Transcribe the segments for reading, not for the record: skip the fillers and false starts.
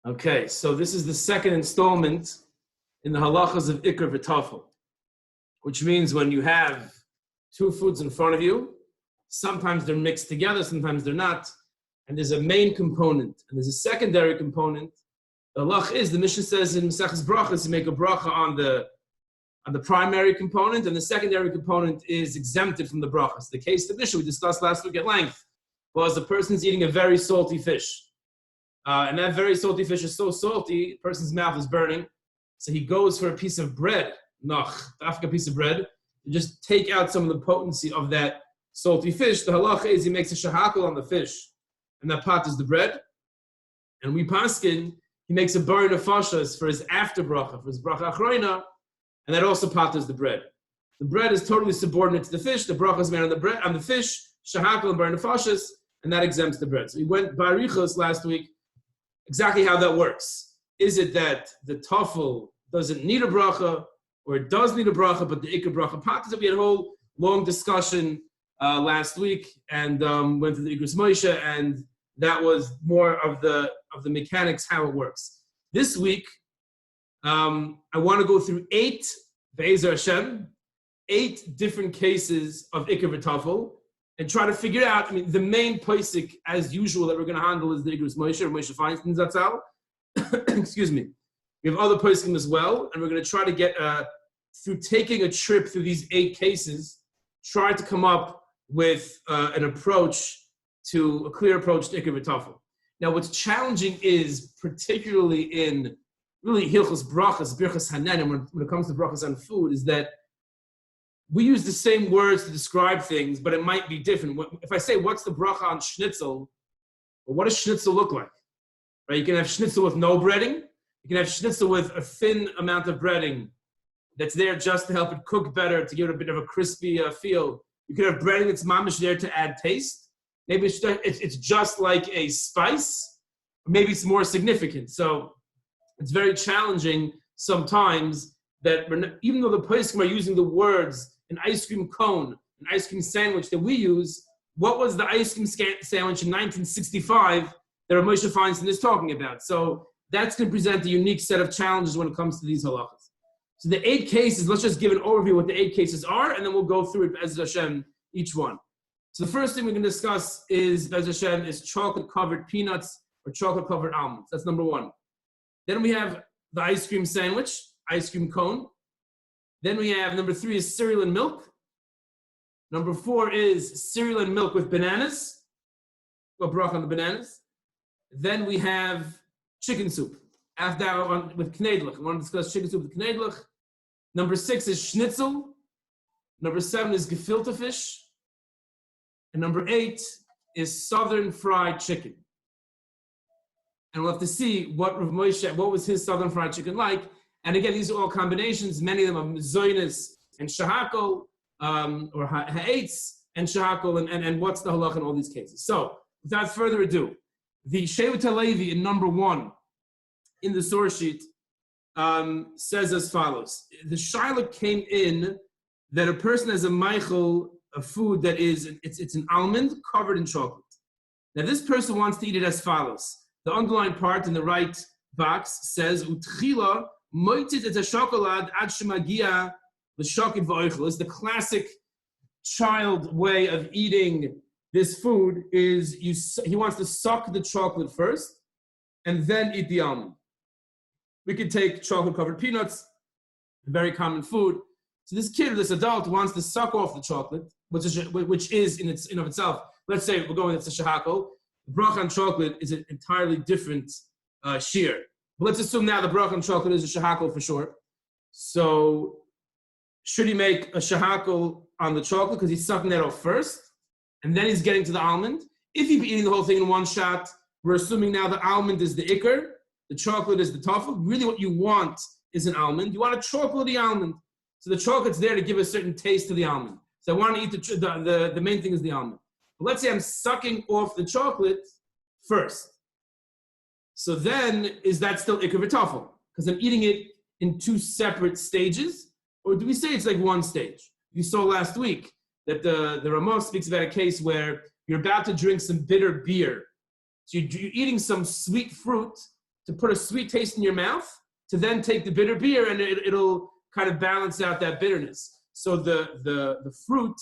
Okay, so this is the second installment in the halachas of Ikar Vetafel, which means when you have two foods in front of you, sometimes they're mixed together, sometimes they're not, and there's a main component, and there's a secondary component. The halach is, the Mishnah says in Maseches Berachos, you make a bracha on the primary component, and the secondary component is exempted from the brachas. The case of the Mishnah we discussed last week at length was the person's eating a very salty fish. And that very salty fish is so salty, the person's mouth is burning. So he goes for a piece of bread, a piece of bread, to just take out some of the potency of that salty fish. The halacha is he makes a shahakal on the fish, and that pot is the bread. And we paskin, he makes a bar nefashos for his after bracha, for his bracha achroina, and that also pot is the bread. The bread is totally subordinate to the fish. The bracha is made on the bread, on the fish, shahakal and bar nefashos, and that exempts the bread. So we went Berachos last week. Exactly how that works. Is it that the tafel doesn't need a bracha, or it does need a bracha, but the ikar bracha patas? We had a whole long discussion last week, and went through the Ikar Moshe, and that was more of the mechanics, how it works. This week, I want to go through 8 different cases of ikar v'tafel, and try to figure out, the main posik, as usual, that we're going to handle is the Ikar Moshe, or Moshe Feinstein Zatzal. Excuse me. We have other poskim as well, and we're going to try to get, through taking a trip through these 8 cases, try to come up with a clear approach to Ikar Vetafel. Now, what's challenging is, particularly in really Hilchos Berachos, Birchas Hanan, when it comes to brachas on food, is that we use the same words to describe things, but it might be different. If I say, what's the bracha on schnitzel, well, what does schnitzel look like? Right? You can have schnitzel with no breading. You can have schnitzel with a thin amount of breading that's there just to help it cook better, to give it a bit of a crispy feel. You can have breading that's mamish there to add taste. Maybe it's just like a spice, or maybe it's more significant. So it's very challenging sometimes that even though the poskim are using the words an ice cream cone, an ice cream sandwich that we use, what was the ice cream sandwich in 1965 that Moshe Feinstein is talking about? So that's going to present a unique set of challenges when it comes to these halachas. So the 8 cases, let's just give an overview of what the 8 cases are, and then we'll go through it, Be'ez Hashem, each one. So the first thing we're going to discuss is, Be'ez Hashem, is chocolate-covered peanuts or chocolate-covered almonds. That's number 1. Then we have the ice cream sandwich, ice cream cone. Then we have, number 3 is cereal and milk. Number 4 is cereal and milk with bananas. Well, bracha on the bananas. Then we have chicken soup. After that, with knedlich. I want to discuss chicken soup with knedlich. Number 6 is schnitzel. Number 7 is gefilte fish. And number 8 is southern fried chicken. And we'll have to see what Rav Moshe, what was his southern fried chicken like. And again, these are all combinations. Many of them are zoynis and shahakol, or ha'etz and shahakol, and what's the halach in all these cases. So, without further ado, the Shevet HaLevi in number 1 in the source sheet says as follows. The shaila came in that a person has a meichel, a food that is, it's an almond covered in chocolate. Now, this person wants to eat it as follows. The underlined part in the right box says, Utchila moitzit et ha-shokolad ad shemagia l'shokit v'oichel. Is the classic child way of eating this food is he wants to suck the chocolate first and then eat the almond. We could take chocolate-covered peanuts, a very common food. So this kid, this adult, wants to suck off the chocolate, which is in of itself. Let's say we're going, it's a shahakol. The bracha on chocolate is an entirely different shear. But let's assume now the bracha on chocolate is a shahakol for sure. So should he make a shahakol on the chocolate because he's sucking that off first, and then he's getting to the almond? If he'd be eating the whole thing in one shot, we're assuming now the almond is the ikar, the chocolate is the tafel. Really what you want is an almond. You want a chocolatey almond. So the chocolate's there to give a certain taste to the almond. So I want to eat the main thing is the almond. But let's say I'm sucking off the chocolate first. So then, is that still ikar v'tafel? Because I'm eating it in 2 separate stages? Or do we say it's like one stage? You saw last week that the Ramah speaks about a case where you're about to drink some bitter beer. So you're eating some sweet fruit, to put a sweet taste in your mouth, to then take the bitter beer, and it'll kind of balance out that bitterness. So the fruit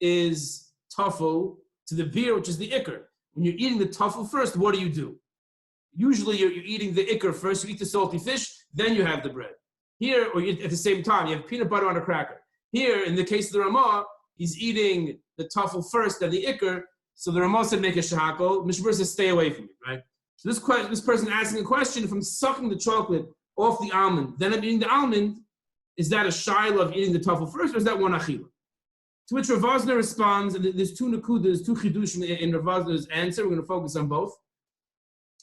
is tafel to the beer, which is the ikar. When you're eating the tafel first, what do? Usually you're eating the ikar first. You eat the salty fish, then you have the bread. Here, or at the same time, you have peanut butter on a cracker. Here, in the case of the Ramah, he's eating the tafel first, then the ikar. So the Ramah said make a shahakol. Mishmur says stay away from it, right? So this person asking a question, if I'm sucking the chocolate off the almond, then I'm eating the almond, is that a shaila of eating the tafel first, or is that one achila? To which Rav Vosner responds, and there's two nakudas, two chidushim in Rav Vosner's answer. We're going to focus on both.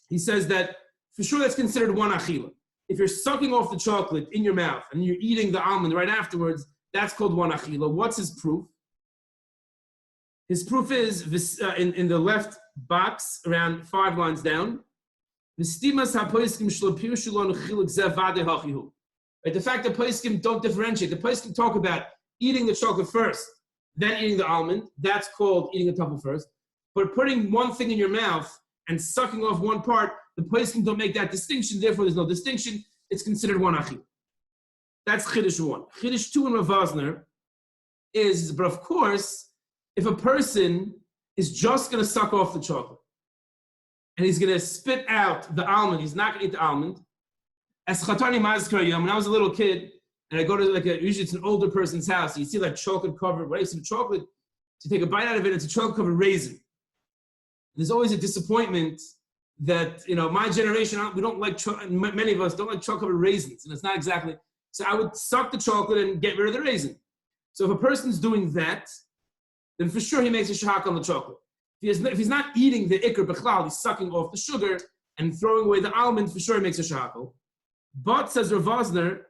He says that for sure that's considered one achila. If you're sucking off the chocolate in your mouth and you're eating the almond right afterwards, that's called one achila. What's his proof? His proof is in the left box, around 5 lines down. The fact that poskim don't differentiate. The poskim talk about eating the chocolate first, then eating the almond. That's called eating the tafel first. But putting one thing in your mouth and sucking off one part, the poskim don't make that distinction. Therefore, there's no distinction. It's considered one achil. That's chiddush 1. Chiddush 2 in Rav Vosner is, but of course, if a person is just going to suck off the chocolate and he's going to spit out the almond, he's not going to eat the almond. As chatani mazkar yom, when I was a little kid, and I go to usually it's an older person's house, and you see like chocolate covered, what I see the chocolate, to take a bite out of it, it's a chocolate covered raisin. There's always a disappointment that, my generation, we don't like, many of us don't like chocolate covered raisins, and it's not exactly, so I would suck the chocolate and get rid of the raisin. So if a person's doing that, then for sure he makes a shahak on the chocolate. If he's not eating the ikar b'chlal, he's sucking off the sugar and throwing away the almond, for sure he makes a shahak. But, says Rav Vosner,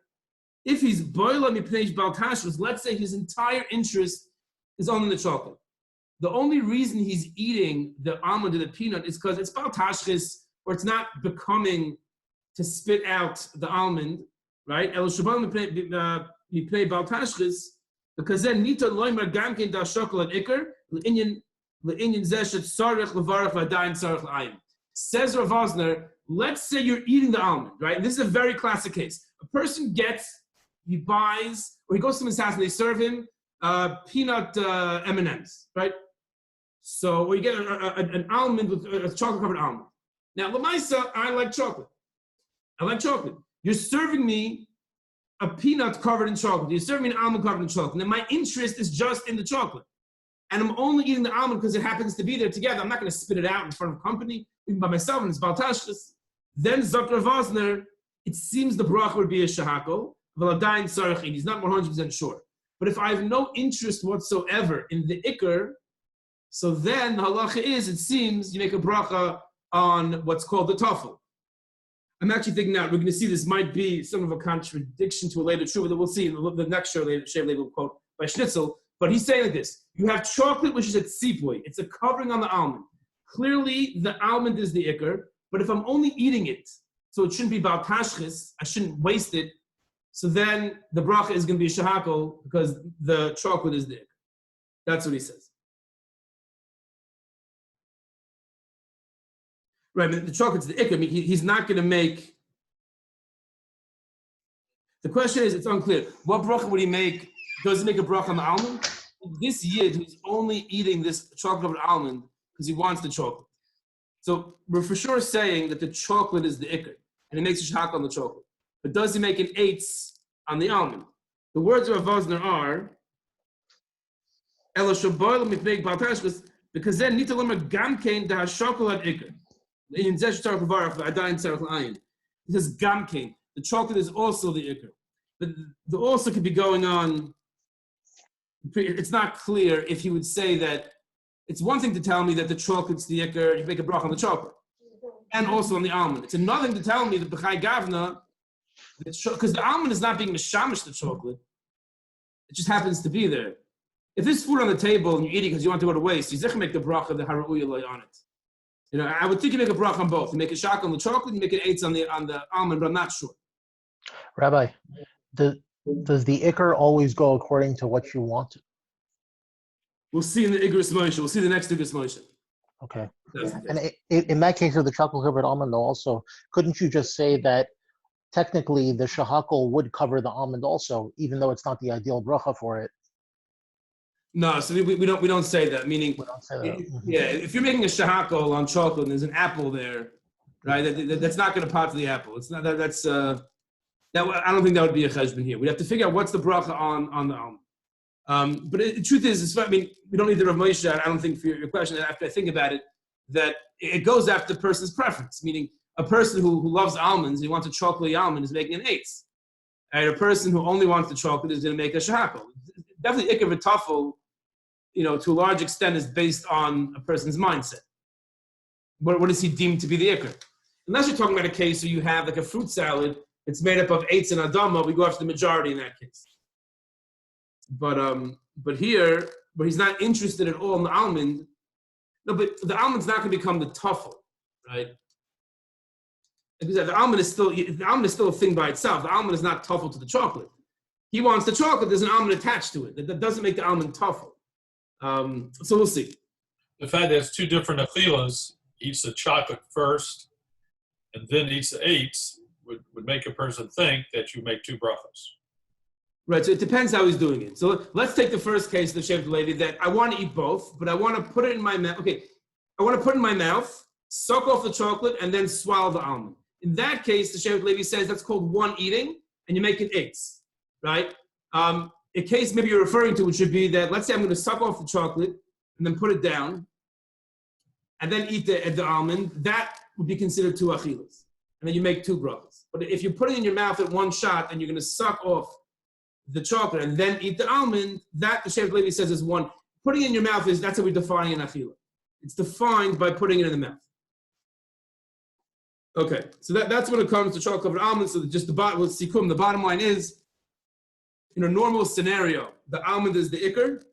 if he's boila mipnei bal kashrus, let's say his entire interest is only the chocolate. The only reason he's eating the almond or the peanut is because it's bal tashchis, or it's not becoming to spit out the almond, right? El shabal mipnei bal tashchis, because then nita loimer gamkin da shokol ikar le'inyan zeshet sarich levarach v'adayin sarich l'ayim. Says Rav Vosner, let's say you're eating the almond, right? And this is a very classic case. A person he buys, or he goes to his house and they serve him peanut M&Ms, right? So, or you get an almond with a chocolate-covered almond. Now, Lamaisa, I like chocolate. You're serving me a peanut covered in chocolate. You're serving me an almond covered in chocolate. And then my interest is just in the chocolate. And I'm only eating the almond because it happens to be there together. I'm not going to spit it out in front of company, even by myself, and it's baltashkas. Then Zakar Vosner, it seems the bracha would be a shahako, Valadain Sarachin. He's not 100% sure. But if I have no interest whatsoever in the ikar, so then the halacha is, it seems, you make a bracha on what's called the tafel. I'm actually thinking now, we're going to see this might be some of a contradiction to a later truth that we'll see in the next show, later we'll quote by Schnitzel. But he's saying like this: you have chocolate, which is a tzipui. It's a covering on the almond. Clearly, the almond is the ikar. But if I'm only eating it, so it shouldn't be about tashchis, I shouldn't waste it. So then the bracha is going to be shahakol because the chocolate is the ikar. That's what he says. Right, but the chocolate's the ikar. I mean, he's not going to make. The question is, it's unclear. What bracha would he make? Does he make a bracha on the almond? This yid, he's only eating this chocolate almond because he wants the chocolate. So we're for sure saying that the chocolate is the ikar, and he makes a shahak on the chocolate. But does he make an eitz on the almond? The words of Rav Vosner are, because then nita lomer gamkein da shokolad ikar. He says gamkein. The chocolate is also the ikar. But the also could be going on. It's not clear if he would say that. It's one thing to tell me that the chocolate's the ikar, you make a bracha on the chocolate, and also on the almond. It's another thing to tell me that b'chai gavna, because the almond is not being mishamish the chocolate, it just happens to be there. If there's food on the table and you're eating because you want to go to waste, you make the bracha the haru'uyah on it. I would think you make a bracha on both. You make a shak on the chocolate, you make an eitz on the almond, but I'm not sure. Rabbi, does the ikar always go according to what you want? We'll see in the Igros Moshe. We'll see the next Igros Moshe. Okay. That's the And case. in that case of the chocolate covered almond, though, also, couldn't you just say that technically the shahakol would cover the almond also, even though it's not the ideal bracha for it? No, so we don't say that. Meaning, We don't say that. yeah, if you're making a shahakol on chocolate and there's an apple there, right? That's not going to pot to the apple. It's not that. I don't think that would be a cheshbon here. We have to figure out what's the bracha on the almond. But the truth is, I mean, we don't need the Rav Moshe. I don't think for your question. After I think about it, that it goes after the person's preference. Meaning, a person who loves almonds, he wants a chocolatey almond, is making an eitz. And a person who only wants the chocolate is going to make a shahakol. Definitely, Ikar Vetafel, to a large extent, is based on a person's mindset. What does he deem to be the Ikar? Unless you're talking about a case where you have like a fruit salad, it's made up of eitz and adama, we go after the majority in that case. But here, where he's not interested at all in the almond, no, but the almond's not going to become the tuffle, right? Because the almond is still a thing by itself. The almond is not tuffle to the chocolate. He wants the chocolate. There's an almond attached to it. That doesn't make the almond tuffle. So we'll see. The fact that it's two different achilas, eats the chocolate first and then eats the eitz, would make a person think that you make two brachos. Right, so it depends how he's doing it. So let's take the first case of the Shevet lady that I want to eat both, but I want to put it in my mouth. Okay, I want to put it in my mouth, suck off the chocolate, and then swallow the almond. In that case, the Shevet lady says that's called one eating, and you make an eitz, right? A case maybe you're referring to, which should be that, let's say I'm going to suck off the chocolate and then put it down, and then eat the almond. That would be considered two achilas, and then you make two brachos. But if you put it in your mouth at one shot and you're going to suck off the chocolate and then eat the almond, that the Shevet Levi says is one. Putting it in your mouth that's how we define an achila. It's defined by putting it in the mouth. Okay, so that's when it comes to chocolate covered almonds. So just the bottom line is, in a normal scenario, the almond is the ikar,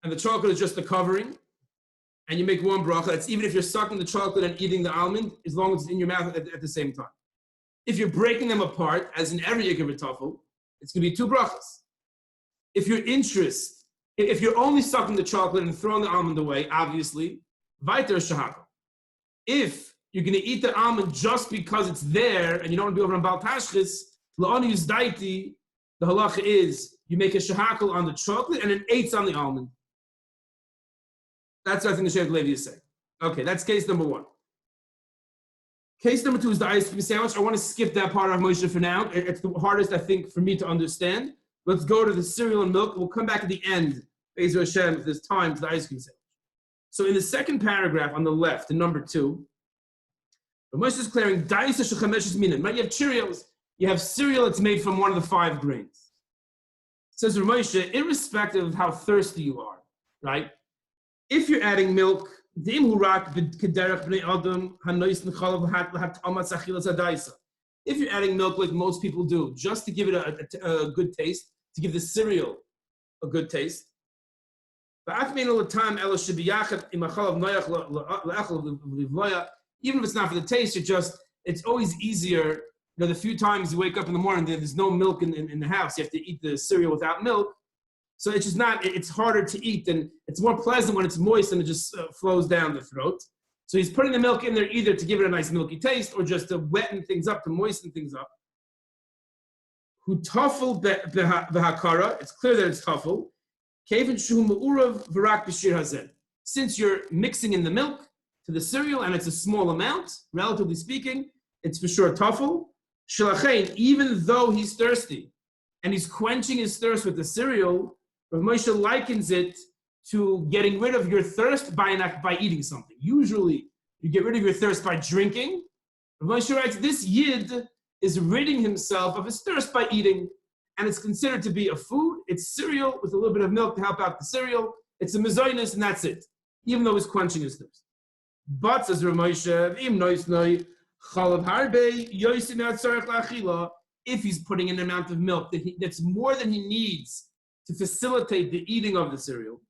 and the chocolate is just the covering, and you make one bracha. That's even if you're sucking the chocolate and eating the almond, as long as it's in your mouth at the same time. If you're breaking them apart, as in every ikar v'tafel, it's going to be two brachas. If you're only sucking the chocolate and throwing the almond away, obviously, weiter shahakol. If you're going to eat the almond just because it's there and you don't want to be over on Baal Tashchis, la'ani yuzdaiti, the halacha is you make a shahakol on the chocolate and an eitz on the almond. That's what I think the Shevet Levi is saying. Okay, that's case number one. Case number two is the ice cream sandwich. I want to skip that part of Moshe for now. It's the hardest, I think, for me to understand. Let's go to the cereal and milk. We'll come back at the end, Be'ezer Hashem, if there's time, to the ice cream sandwich. So in the second paragraph on the left, in number 2, Moshe is clearing, right? You have Cheerios. You have cereal that's made from one of the 5 grains. Says Moshe, irrespective of how thirsty you are, right? If you're adding milk, if you're adding milk like most people do, just to give it a good taste, to give the cereal a good taste, even if it's not for the taste, it's always easier. The few times you wake up in the morning, there's no milk in the house, you have to eat the cereal without milk. So it's just it's harder to eat, and it's more pleasant when it's moist and it just flows down the throat. So he's putting the milk in there either to give it a nice milky taste or just to wetten things up, to moisten things up. Hu tafel v'hakara, it's clear that it's tafel. Keivin shu me'urav v'rak b'shir hazen. Since you're mixing in the milk to the cereal and it's a small amount, relatively speaking, it's for sure tafel. Shelachein, even though he's thirsty and he's quenching his thirst with the cereal, Rav Moshe likens it to getting rid of your thirst by eating something. Usually, you get rid of your thirst by drinking. Rav Moshe writes, this yid is ridding himself of his thirst by eating, and it's considered to be a food. It's cereal with a little bit of milk to help out the cereal. It's a mezoinus, and that's it, even though he's quenching his thirst. But, says Rav Moshe, if he's putting in an amount of milk that's more than he needs to facilitate the eating of the cereal,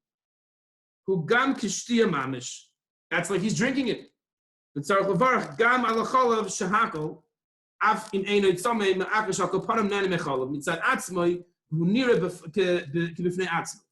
who gam kishtia mamish, that's like he's drinking it. But tzarich levarach gam al chalav shahakol af in eino tzamei me'akash al kopanim nani mechalav mitzad atzmoi hu nira kibifnei atzmoi.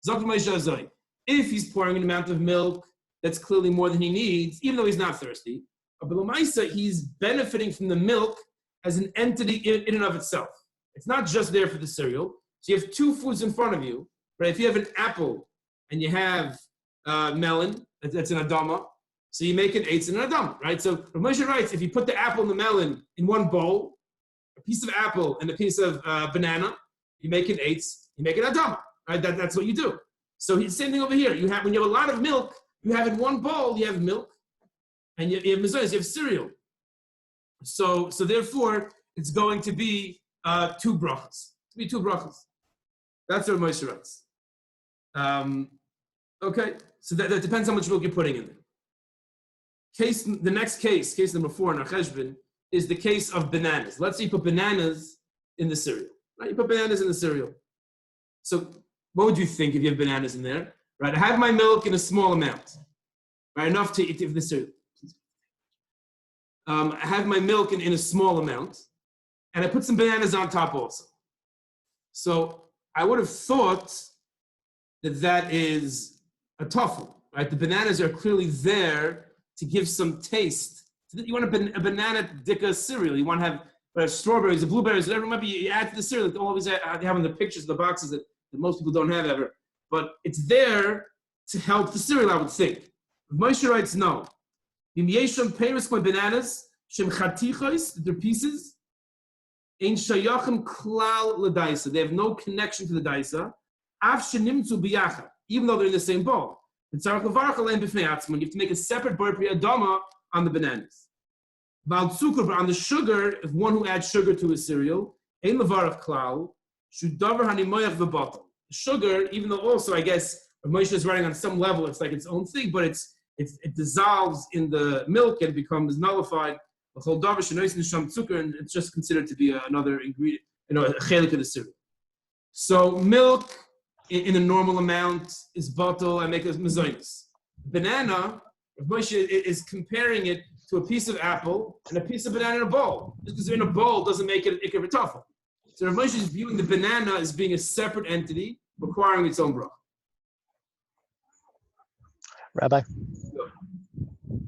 Zok Moshe azoi. If he's pouring an amount of milk that's clearly more than he needs, even though he's not thirsty. But Lamaisa, he's benefiting from the milk as an entity in and of itself. It's not just there for the cereal. So you have two foods in front of you, right? If you have an apple and you have melon, that's an adama, so you make an eitz and an adama, right? So Rav Moshe writes, if you put the apple and the melon in one bowl, a piece of apple and a piece of banana, you make an eitz, you make an adama, right? That's what you do. So the same thing over here. When you have a lot of milk, you have in one bowl, you have milk, and you have mezuzahs, you have cereal. So therefore, it's going to be two brachas. That's what Moshe writes. Okay, so that depends how much milk you're putting in there. The next case number 4 in our cheshbon, is the case of bananas. Let's say you put bananas in the cereal. Right? You put bananas in the cereal. So what would you think if you have bananas in there? Right? I have my milk in a small amount. Right? Enough to eat the cereal. I have my milk in a small amount, and I put some bananas on top also. So I would have thought that is a tofu, right? The bananas are clearly there to give some taste. You want a banana dika cereal. You want to have strawberries, or blueberries, whatever it might be. You add to the cereal. Like they always have in the pictures, the boxes that most people don't have ever. But it's there to help the cereal, I would think. Moshe writes, no. Bananas, they're pieces. Ein shayachim klal l'daisa. They have no connection to the daisa. Af shenimtzu biyachad, even though they're in the same bowl. You have to make a separate bar priyadama on the bananas. Val tzukar, but on the sugar, if one who adds sugar to his cereal, ein levarach klal, shudavar hanimoyach v'batal. Sugar, even though also, I guess, Moshe is writing on some level, it's like its own thing, but it dissolves in the milk and becomes nullified. And it's just considered to be another ingredient, a chelik of the cereal. So milk in a normal amount is bottle. I make a mezainis. Banana, Moshe is comparing it to a piece of apple and a piece of banana in a bowl. Just because they're in a bowl doesn't make it Ikar Vetafel. So Moshe is viewing the banana as being a separate entity, requiring its own bracha. Rabbi,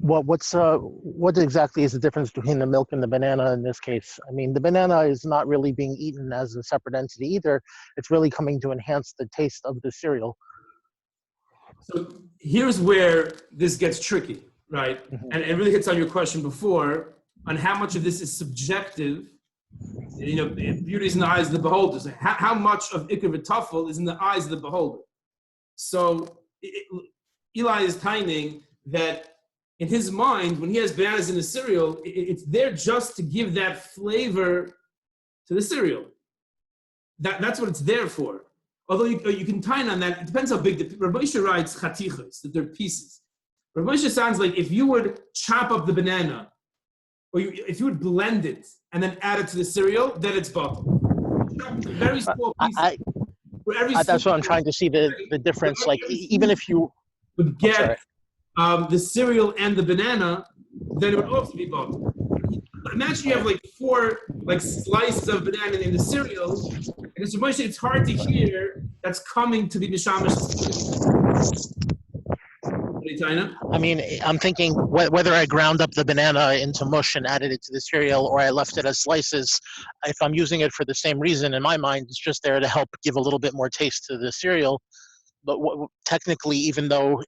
what exactly is the difference between the milk and the banana in this case? I mean, the banana is not really being eaten as a separate entity either. It's really coming to enhance the taste of the cereal. So here's where this gets tricky, right? Mm-hmm. And it really hits on your question before on how much of this is subjective. Beauty is in the eyes of the beholder. So how much of Ikar Vetafel is in the eyes of the beholder? So Eli is timing that in his mind, when he has bananas in the cereal, it's there just to give that flavor to the cereal. That's what it's there for. Although you can tie on that, it depends how big. Rav Moshe writes chatichos, that they're pieces. Rav Moshe sounds like if you would chop up the banana, or if you would blend it and then add it to the cereal, then it's bottle. Very small pieces. That's what I'm trying to see the difference. Like even if you would get the cereal and the banana, then it would also be bottle. Imagine you have like 4 slices of banana in the cereal, and it's hard to hear that's coming to the mishamash. I mean, I'm thinking whether I ground up the banana into mush and added it to the cereal, or I left it as slices. If I'm using it for the same reason, in my mind, it's just there to help give a little bit more taste to the cereal. But technically, even though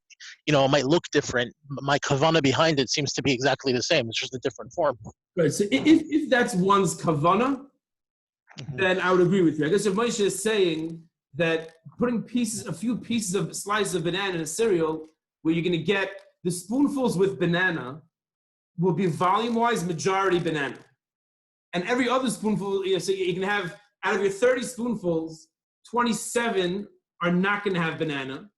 it might look different, my kavana behind it seems to be exactly the same. It's just a different form. Right. So if that's one's kavana, then I would agree with you. I guess if Moshe is saying that putting a few pieces of slices of banana in a cereal, where you're going to get the spoonfuls with banana, will be volume-wise majority banana, and every other spoonful, so you can have out of your 30 spoonfuls, 27 are not going to have banana.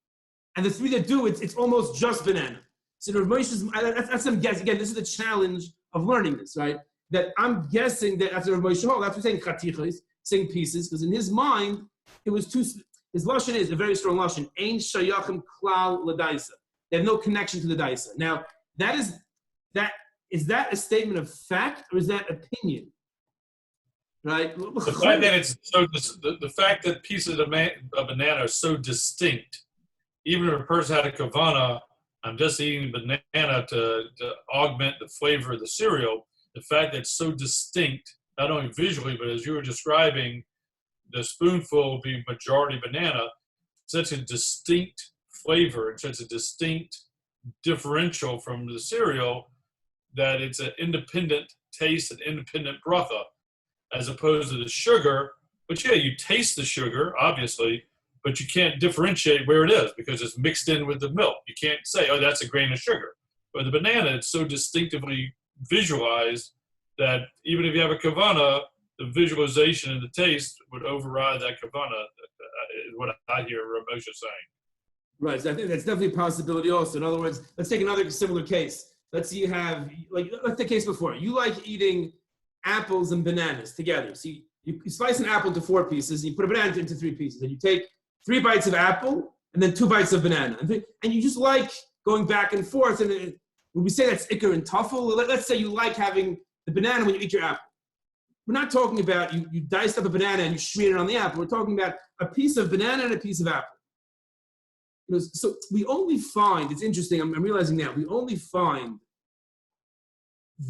And the 3 that do, it's almost just banana. So that's what I'm guessing. Again, this is the challenge of learning this, right? That I'm guessing that after Rav Moshe, that's what saying chatichos, saying pieces, because in his mind, it was too, his lashon is a very strong lashon. Ein shayachim klal l'daisa. They have no connection to the daisa. Now, is that a statement of fact or is that opinion? Right? The fact that pieces of banana are so distinct, even if a person had a kavana I'm just eating banana to augment the flavor of the cereal. The fact that it's so distinct, not only visually, but as you were describing, the spoonful being majority banana, such a distinct flavor and such a distinct differential from the cereal that it's an independent taste, an independent bracha, as opposed to the sugar. But yeah, you taste the sugar, obviously, but you can't differentiate where it is because it's mixed in with the milk. You can't say, oh, that's a grain of sugar. But the banana, it's so distinctively visualized that even if you have a kavana, the visualization and the taste would override that kavana, is what I hear Ramosha saying. Right, so I think that's definitely a possibility also. In other words, let's take another similar case. Let's say you have, like the case before. You like eating apples and bananas together. So you slice an apple into 4 pieces, and you put a banana into 3 pieces, and you take 3 bites of apple and then 2 bites of banana. And you just like going back and forth. And when we say that's Ikar and Vetafel, let's say you like having the banana when you eat your apple. We're not talking about you diced up a banana and you smear it on the apple. We're talking about a piece of banana and a piece of apple. So we only find, it's interesting, I'm realizing now, we only find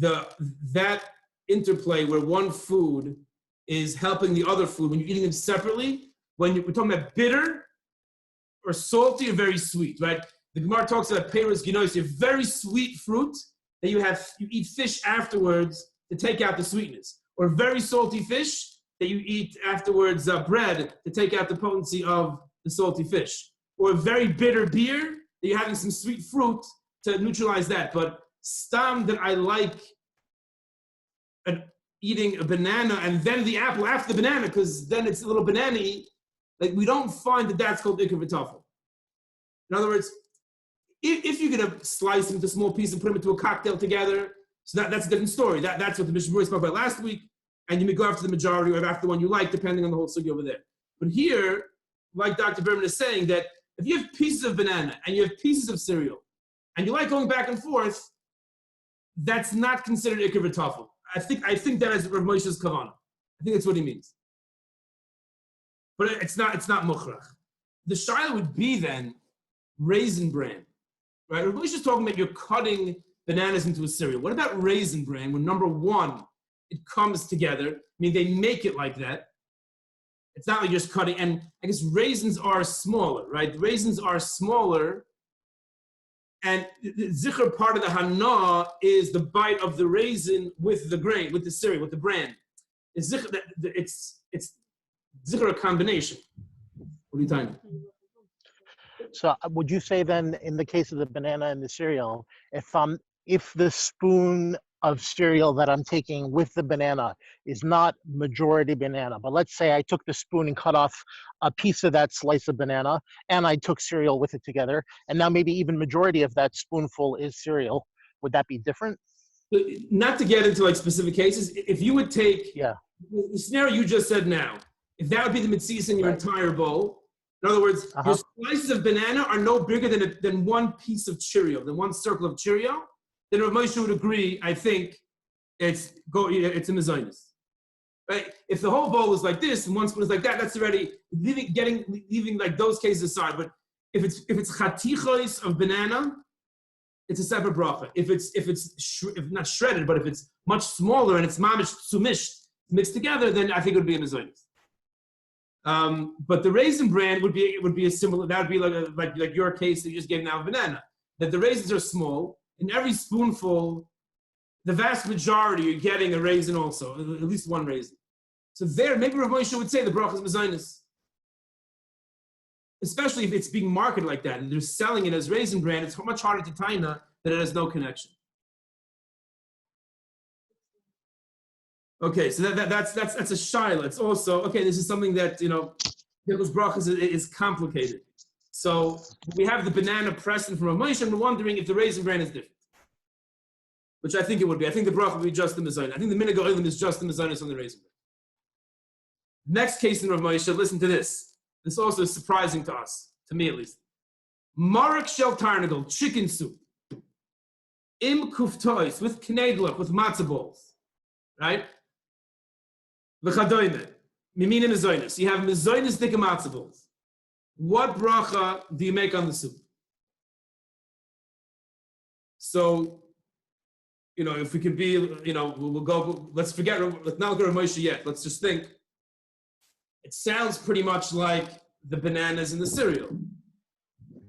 that interplay where one food is helping the other food when you're eating them separately, when we're talking about bitter or salty or very sweet, right? The Gemara talks about peiros ginois, you have very sweet fruit that you eat fish afterwards to take out the sweetness, or very salty fish that you eat afterwards bread to take out the potency of the salty fish, or a very bitter beer that you're having some sweet fruit to neutralize that. But stam that I like eating a banana and then the apple after the banana, because then it's a little banana-y, like we don't find that that's called Ikar Vetafel. In other words, if you're going to slice them into small pieces and put them into a cocktail together, so that's a different story. That's what the Mishnah spoke about last week, and you may go after the majority or after the one you like, depending on the whole sugi over there. But here, like Dr. Berman is saying, that if you have pieces of banana and you have pieces of cereal, and you like going back and forth, that's not considered Ikar Vetafel. I think that is Rav Moshe's kavanah. I think that's what he means. But it's not mukhrach. The shaila would be then raisin bran, right? Rav Moshe is talking about you're cutting bananas into a cereal. What about raisin bran? When number one, it comes together. I mean, they make it like that. It's not like you're just cutting. And I guess raisins are smaller, right? Raisins are smaller. And the zikr part of the hana is the bite of the raisin with the grain, with the cereal, with the bran. It's zikr a combination. What are you talking about? So would you say then, in the case of the banana and the cereal, if the spoon of cereal that I'm taking with the banana is not majority banana, but let's say I took the spoon and cut off a piece of that slice of banana and I took cereal with it together, and now maybe even majority of that spoonful is cereal, would that be different? Not to get into like specific cases, if you would take the scenario you just said now, if that would be the mitzvah in your entire bowl, in other words, your slices of banana are no bigger than one piece of Cheerio, than one circle of Cheerio, then Rav Moshe would agree, I think, it's a mezainis. Right? If the whole bowl is like this and one spoon is like that, that's already leaving like those cases aside. But if it's chatichos of banana, it's a separate bracha. If not shredded, but if it's much smaller and it's mamish sumished, mixed together, then I think it would be a mezainis. But the raisin bran would be a similar. That would be like your case that you just gave now of banana. That the raisins are small. In every spoonful, the vast majority you're getting a raisin also, at least one raisin. So there, maybe Rav Moshe would say the bracha is mezainis. Especially if it's being marketed like that and they're selling it as raisin bran, it's much harder to taina that it has no connection. Okay, so that's a shaila. It's also, okay, this is something that, Hilchos brachos is complicated. So we have the banana present from Rav Moshe, and we're wondering if the raisin bran is different. Which I think it would be. I think the bracha would be just the mezainis. I think the minhag olim is just the mezainis on the raisin bran. Next case in Rav Moshe, listen to this. This also is surprising to us, to me at least. Marek shel tarnagel, chicken soup. Im kuftois, with knedlach, with matzah balls. Right? V'chadoyme, mimina mezainis. You have mezainis dika matzah balls. What bracha do you make on the soup? So, if we could be, we'll go, let's forget, let's not go to Moshe yet. Let's just think. It sounds pretty much like the bananas in the cereal.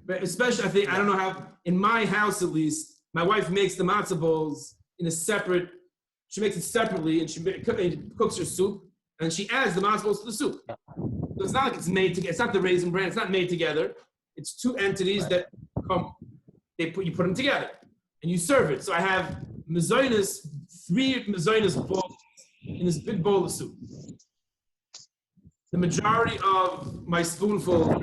But especially, I don't know how, in my house at least, my wife makes the matzah balls she makes it separately, and she cooks her soup, and she adds the matzah balls to the soup. So it's not like it's made together. It's not the raisin bran. It's not made together. It's two entities that come. You put them together, and you serve it. So I have three mezainis balls in this big bowl of soup. The majority of my spoonful,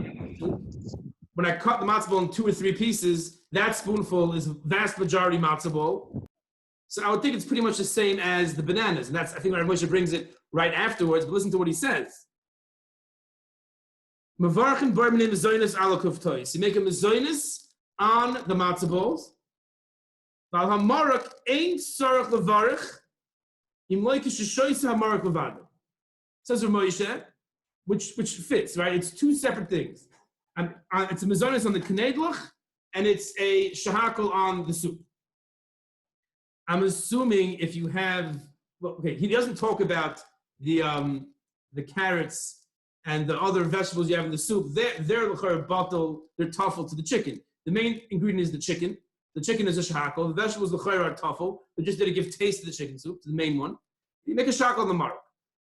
when I cut the matzah ball in 2 or 3 pieces, that spoonful is vast majority matzah ball. So I would think it's pretty much the same as the bananas, and I think Rav Moshe brings it right afterwards. But listen to what he says. Mevarchin bar minei mezainis ala kuftois. You make a mezainis on the matzah balls. Val hamarak ain't sarach levarich. Im loikish shoyse hamarak levado. Says Rav Moshe, which fits, right? It's 2 separate things. It's a mezainis on the knedlach, and it's a shahakal on the soup. I'm assuming if you have, he doesn't talk about the carrots and the other vegetables you have in the soup. They're bottle, they're tafel to the chicken. The main ingredient is the chicken. The chicken is a shahakal. The vegetables are tafel. They're just there to give taste to the chicken soup, to the main one. You make a shahakal on the mark.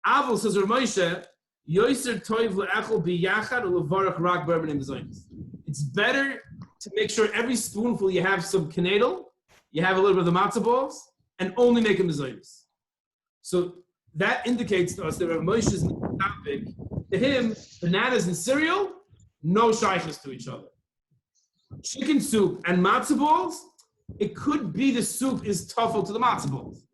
Avol says Rav Moshe, Yoser toiv le'echol biyachad u'levarach rak bourbon and mezainis. It's better to make sure every spoonful you have some knedel, you have a little bit of the matzah balls, and only make a mezainis. So that indicates to us that Rav Moshe's topic, to him, bananas and cereal, no shaykhs to each other. Chicken soup and matzah balls, it could be the soup is tafel to the matzah balls.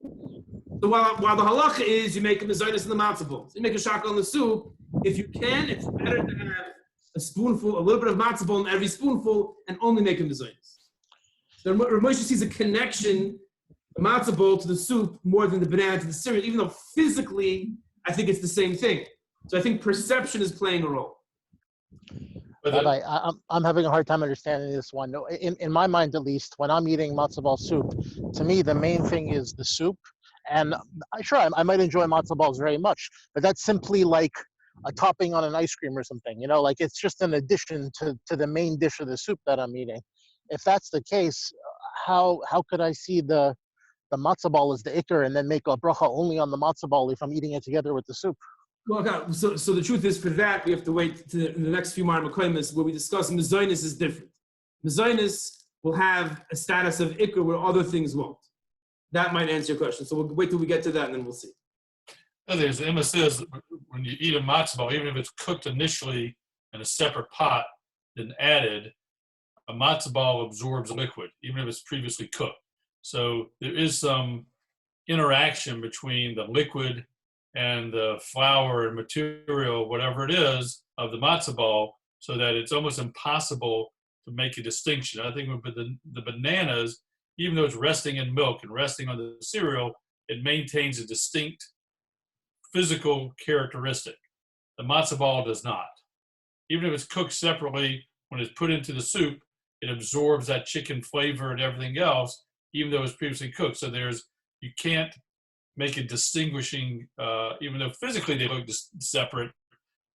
So while the halacha is you make a mezainis in the matzah balls, you make a shakal on the soup, if you can, it's better to have a spoonful, a little bit of matzah ball in every spoonful, and only make a mezainis. So Rav Moshe sees a connection, the matzah bowl to the soup more than the banana to the cereal, even though physically, I think it's the same thing. So I think perception is playing a role. Rabbi, I'm having a hard time understanding this one. In my mind, at least, when I'm eating matzo ball soup, to me, the main thing is the soup. And I might enjoy matzo balls very much, but that's simply like a topping on an ice cream or something. Like it's just an addition to the main dish of the soup that I'm eating. If that's the case, how could I see the matzah ball as the ikar and then make a bracha only on the matzah ball if I'm eating it together with the soup? Well, okay. So the truth is, for that we have to wait to the next few Mar Makoimis where we discuss mezainis is different. Mezainis will have a status of ikar where other things won't. That might answer your question. So we'll wait till we get to that and then we'll see. The Emma says when you eat a matzah ball, even if it's cooked initially in a separate pot, then added, a matzah ball absorbs liquid, even if it's previously cooked. So there is some interaction between the liquid and the flour and material, whatever it is, of the matzah ball, so that it's almost impossible to make a distinction. I think with the bananas, even though it's resting in milk and resting on the cereal, it maintains a distinct physical characteristic. The matzah ball does not. Even if it's cooked separately, when it's put into the soup, it absorbs that chicken flavor and everything else, even though it's previously cooked. So you can't make a distinguishing, even though physically they look separate,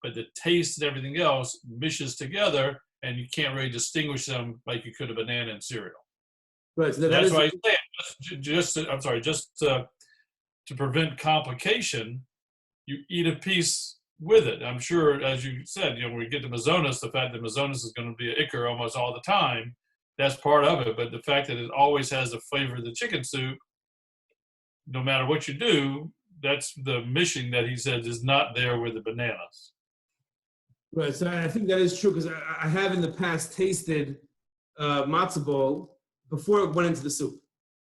but the taste and everything else mishes together, and you can't really distinguish them like you could a banana and cereal. Right. So that's why I say, just to prevent complication, you eat a piece with it. I'm sure, as you said, when we get to mazonas, the fact that mazonas is going to be an ikar almost all the time, that's part of it. But the fact that it always has the flavor of the chicken soup, no matter what you do, that's the mission that he said is not there with the bananas. Right. So I think that is true because I have in the past tasted matzah ball before it went into the soup,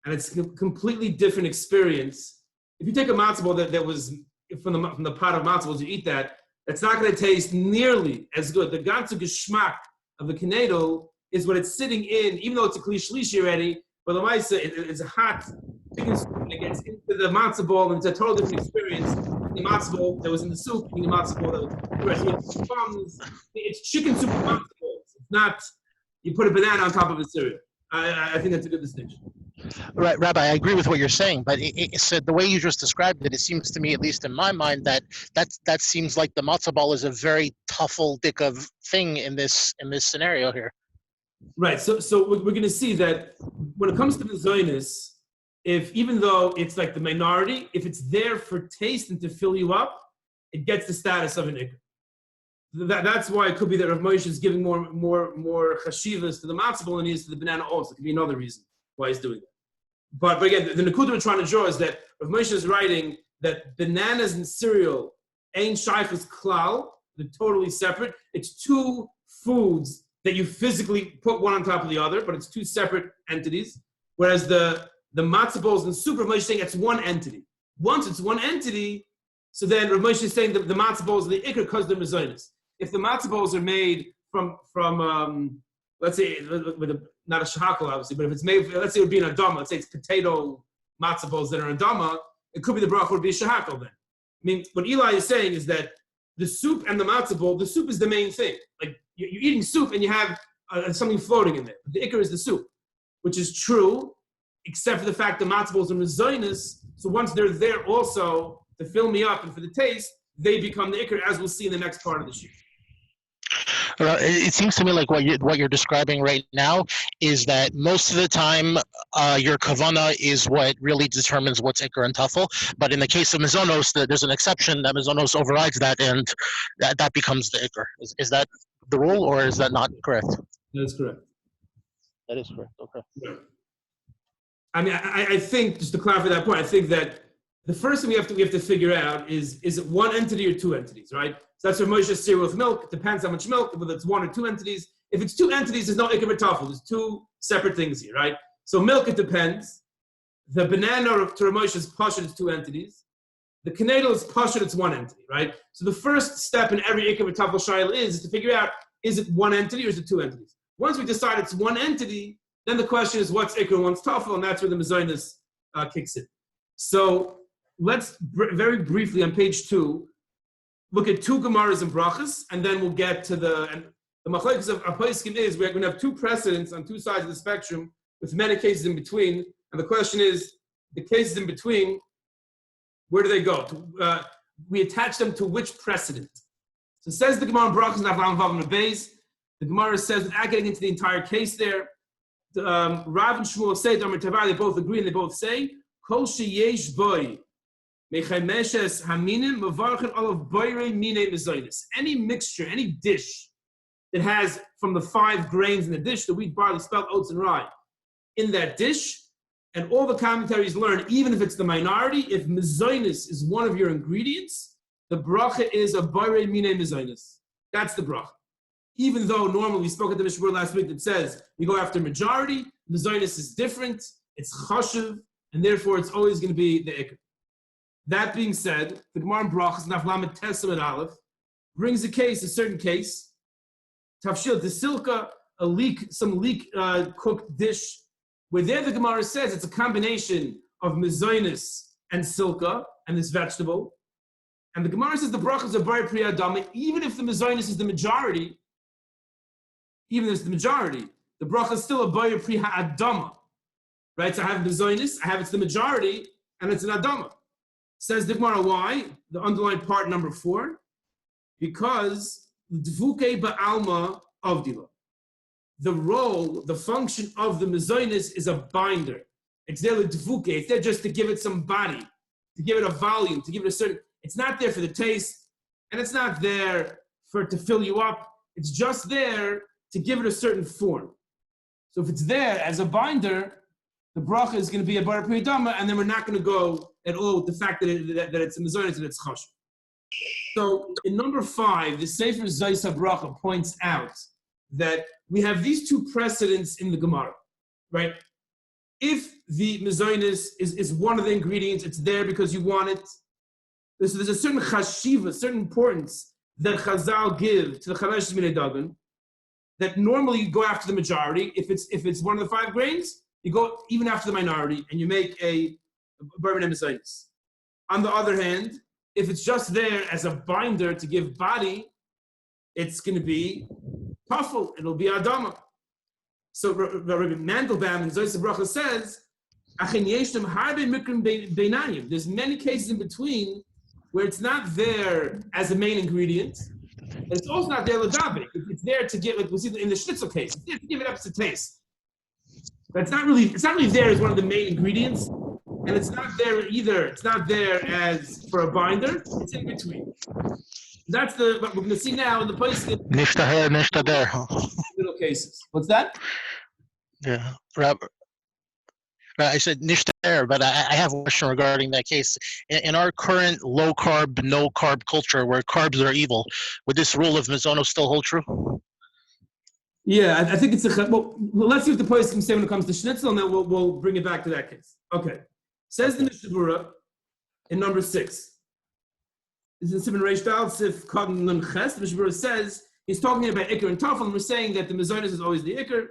and it's a completely different experience. If you take a matzah ball that was from the pot of matzah balls, you eat that, it's not going to taste nearly as good. The ganze geschmack of the knedel is what it's sitting in, even though it's a kli shlishi already, but the maisa, it's a hot chicken soup, and it gets into the matzah ball, and it's a total different experience. The matzah ball that was in the soup, and the matzah ball that was it's chicken soup with matzah balls. It's not, you put a banana on top of a cereal. I think that's a good distinction. Right, Rabbi, I agree with what you're saying, but so the way you just described it, it seems to me, at least in my mind, that seems like the matzo ball is a very tuffle-dick thing in this scenario here. Right. So we're going to see that when it comes to the Zionist, even though it's like the minority, if it's there for taste and to fill you up, it gets the status of an ikar. That's why it could be that Rav Moshe is giving more chashivas to the matzo ball than he is to the banana also. It could be another reason why he's doing that. But again, the Nakuda we're trying to draw is that Rav Moshe is writing that bananas and cereal ain't shaychus klal, they're totally separate. It's two foods that you physically put one on top of the other, but it's two separate entities. Whereas the matzah balls and soup, Rav Moshe is saying it's one entity. Once it's one entity, so then Rav Moshe is saying that the matzah balls are the ikar because they're mezainis. If the matzah balls are made from let's say, not a shahakal obviously, but if it's made, let's say it would be an adama, let's say it's potato matzah balls that are an adama, it could be the bracha would be a shahakal then. I mean, what Eli is saying is that the soup and the matzah ball, the soup is the main thing. Like you're eating soup and you have something floating in there. The ikar is the soup, which is true, except for the fact the matzah balls are mezainis. So once they're there also to fill me up and for the taste, they become the ikar, as we'll see in the next part of the sheet. It seems to me like what you're describing right now is that most of the time your kavana is what really determines what's ikar and tafel. But in the case of mizonos, there's an exception that mizonos overrides that, and that becomes the ikar. Is that the rule, or is that not correct? That is correct. That is correct. Okay. Yeah. I mean, I think, just to clarify that point, I think that the first thing we have to figure out is it one entity or two entities, right? So that's what Moshe cereal with milk. It depends how much milk, whether it's one or two entities. If it's two entities, there's no ikar v'tafel. There's two separate things here, right? So milk, it depends. The banana to Moshe is pashut, it's two entities. The kanedel is pashut, it's one entity, right? So the first step in every ikar v'tafel shayla is to figure out, is it one entity or is it two entities? Once we decide it's one entity, then the question is what's ikar and what's tafel, and that's where the mezainis kicks in. So let's very briefly on page 2 look at two Gemaras and Berachos, and then we'll get to the machlokes of Aposkim is we're going to have two precedents on two sides of the spectrum with many cases in between. And the question is, the cases in between, where do they go? We attach them to which precedent? So it says the Gemara in Berachos and Avram Vav and Beis. The Gemara says, without getting into the entire case there, Rav and Shmuel say, they both agree and they both say, Kol sheyesh boy, any mixture, any dish that has from the 5 grains in the dish, the wheat, barley, spelt, oats, and rye, in that dish, and all the commentaries learn, even if it's the minority, if mezainis is one of your ingredients, the bracha is a boirei mine mezainis. That's the bracha. Even though normally we spoke at the Mishnah last week that says we go after majority, mezainis is different, it's chashuv, and therefore it's always going to be the ikar. That being said, the Gemara in Berachos, Naflamet Tesam at Aleph, brings a certain case, Tafshil Desilka, some leek cooked dish, where there the Gemara says it's a combination of mezainis and silka, and this vegetable. And the Gemara says the brachas are bar pri adama, even if the mezainis is the majority, the bracha is still a bar pri adama. Right? So I have mezainis, it's the majority, and it's an adama. Says the Gemara, why? The underlined part number 4. Because dvuke ba'alma avdila. The role, the function of the mezainis is a binder. It's there with dvuke. It's there just to give it some body, to give it a volume, to give it a certain. It's not there for the taste, and it's not there for it to fill you up. It's just there to give it a certain form. So if it's there as a binder, the bracha is going to be a bar priyadama, and then we're not going to go at all with the fact that it's a mezainis and it's chashuv. So in number 5, the Sefer Zayis HaBracha points out that we have these two precedents in the Gemara, right? If the mezainis is one of the ingredients, it's there because you want it. There's a certain chashiva, certain importance that Chazal give to the Chalash Minei Dagan, that normally you go after the majority. If it's one of the 5 grains, you go even after the minority, and you make a bourbon and mezainis. On the other hand, if it's just there as a binder to give body, it's going to be tafel. It'll be adama. So Rabbi Mandelbaum in Zoyse Berachos says, there's many cases in between where it's not there as a main ingredient, and it's also not there ladabik. It's there to give, like we see in the schnitzel case, it's there to give it up to taste. But it's not really there as one of the main ingredients, and it's not there either. It's not there as for a binder. It's in between. That's what we're going to see now in the place. Nicht daher, nicht there. Little cases. What's that? Yeah, Robert. I said nicht there, but I have a question regarding that case. In our current low carb, no carb culture, where carbs are evil, would this rule of Mizono still hold true? Yeah, I think it's well. Let's see what the place can say when it comes to schnitzel, and then we'll bring it back to that case. Okay, says the Mishnah Berurah in number 6. This is in Siman Reish Dal Sif Katan Nun Ches. The Mishnah Berurah says he's talking about Ikar and Tafel, and we're saying that the Mizonos is always the Ikar.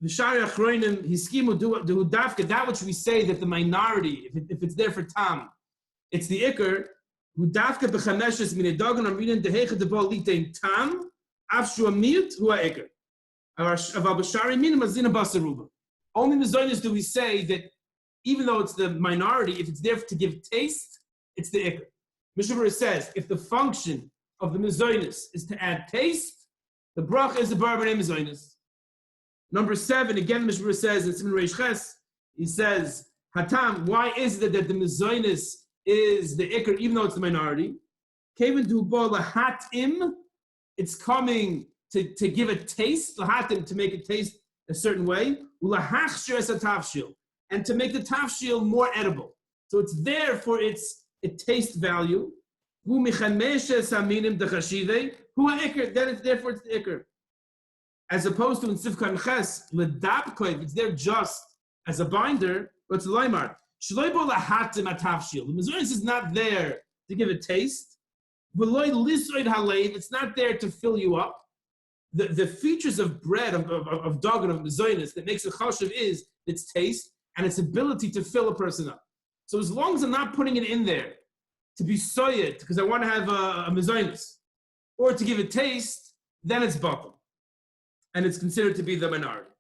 V'shari achroinim hiskimu du dafka, that which we say that the minority, if it's there for tam, it's the ikar. Hu dafka b'chameshes min edagon amrinin dehecha debol litein tam afshu amiyut hu ha'ikar. Aval b'shari minim azina basaruba. Only Mizonos do we say that even though it's the minority, if it's there to give taste, it's the ikar. Mishnah Berurah says if the function of the Mizonos is to add taste, the bracha is the bar b'nei Mizonos. Number 7, again, the Mishnah Berurah says in Siman Reish Ches, he says, Hatam, why is it that the Mizonos is the Ikar, even though it's the minority? Kevin Dubo Lahatim, it's coming to give a taste, Lahatim, to make it taste a certain way, Ulahachshir es tafshil, and to make the tafshil more edible. So it's there for its taste value. Hu michameshes haminim dechashive, hu ha'ikar, then it's there for its Ikar. As opposed to in Sivkan Ches, Ledapkoiv, it's there just as a binder, but it's a Loimar. Shloibo lahatim atavshil. The Mizonos is not there to give a taste. V'loi lisoid halev, it's not there to fill you up. The features of bread, of dog and of Mizonos that makes it chashuv is its taste and its ability to fill a person up. So as long as I'm not putting it in there to be soyed, because I want to have a Mizonos, or to give it taste, then it's batal. And it's considered to be the minority.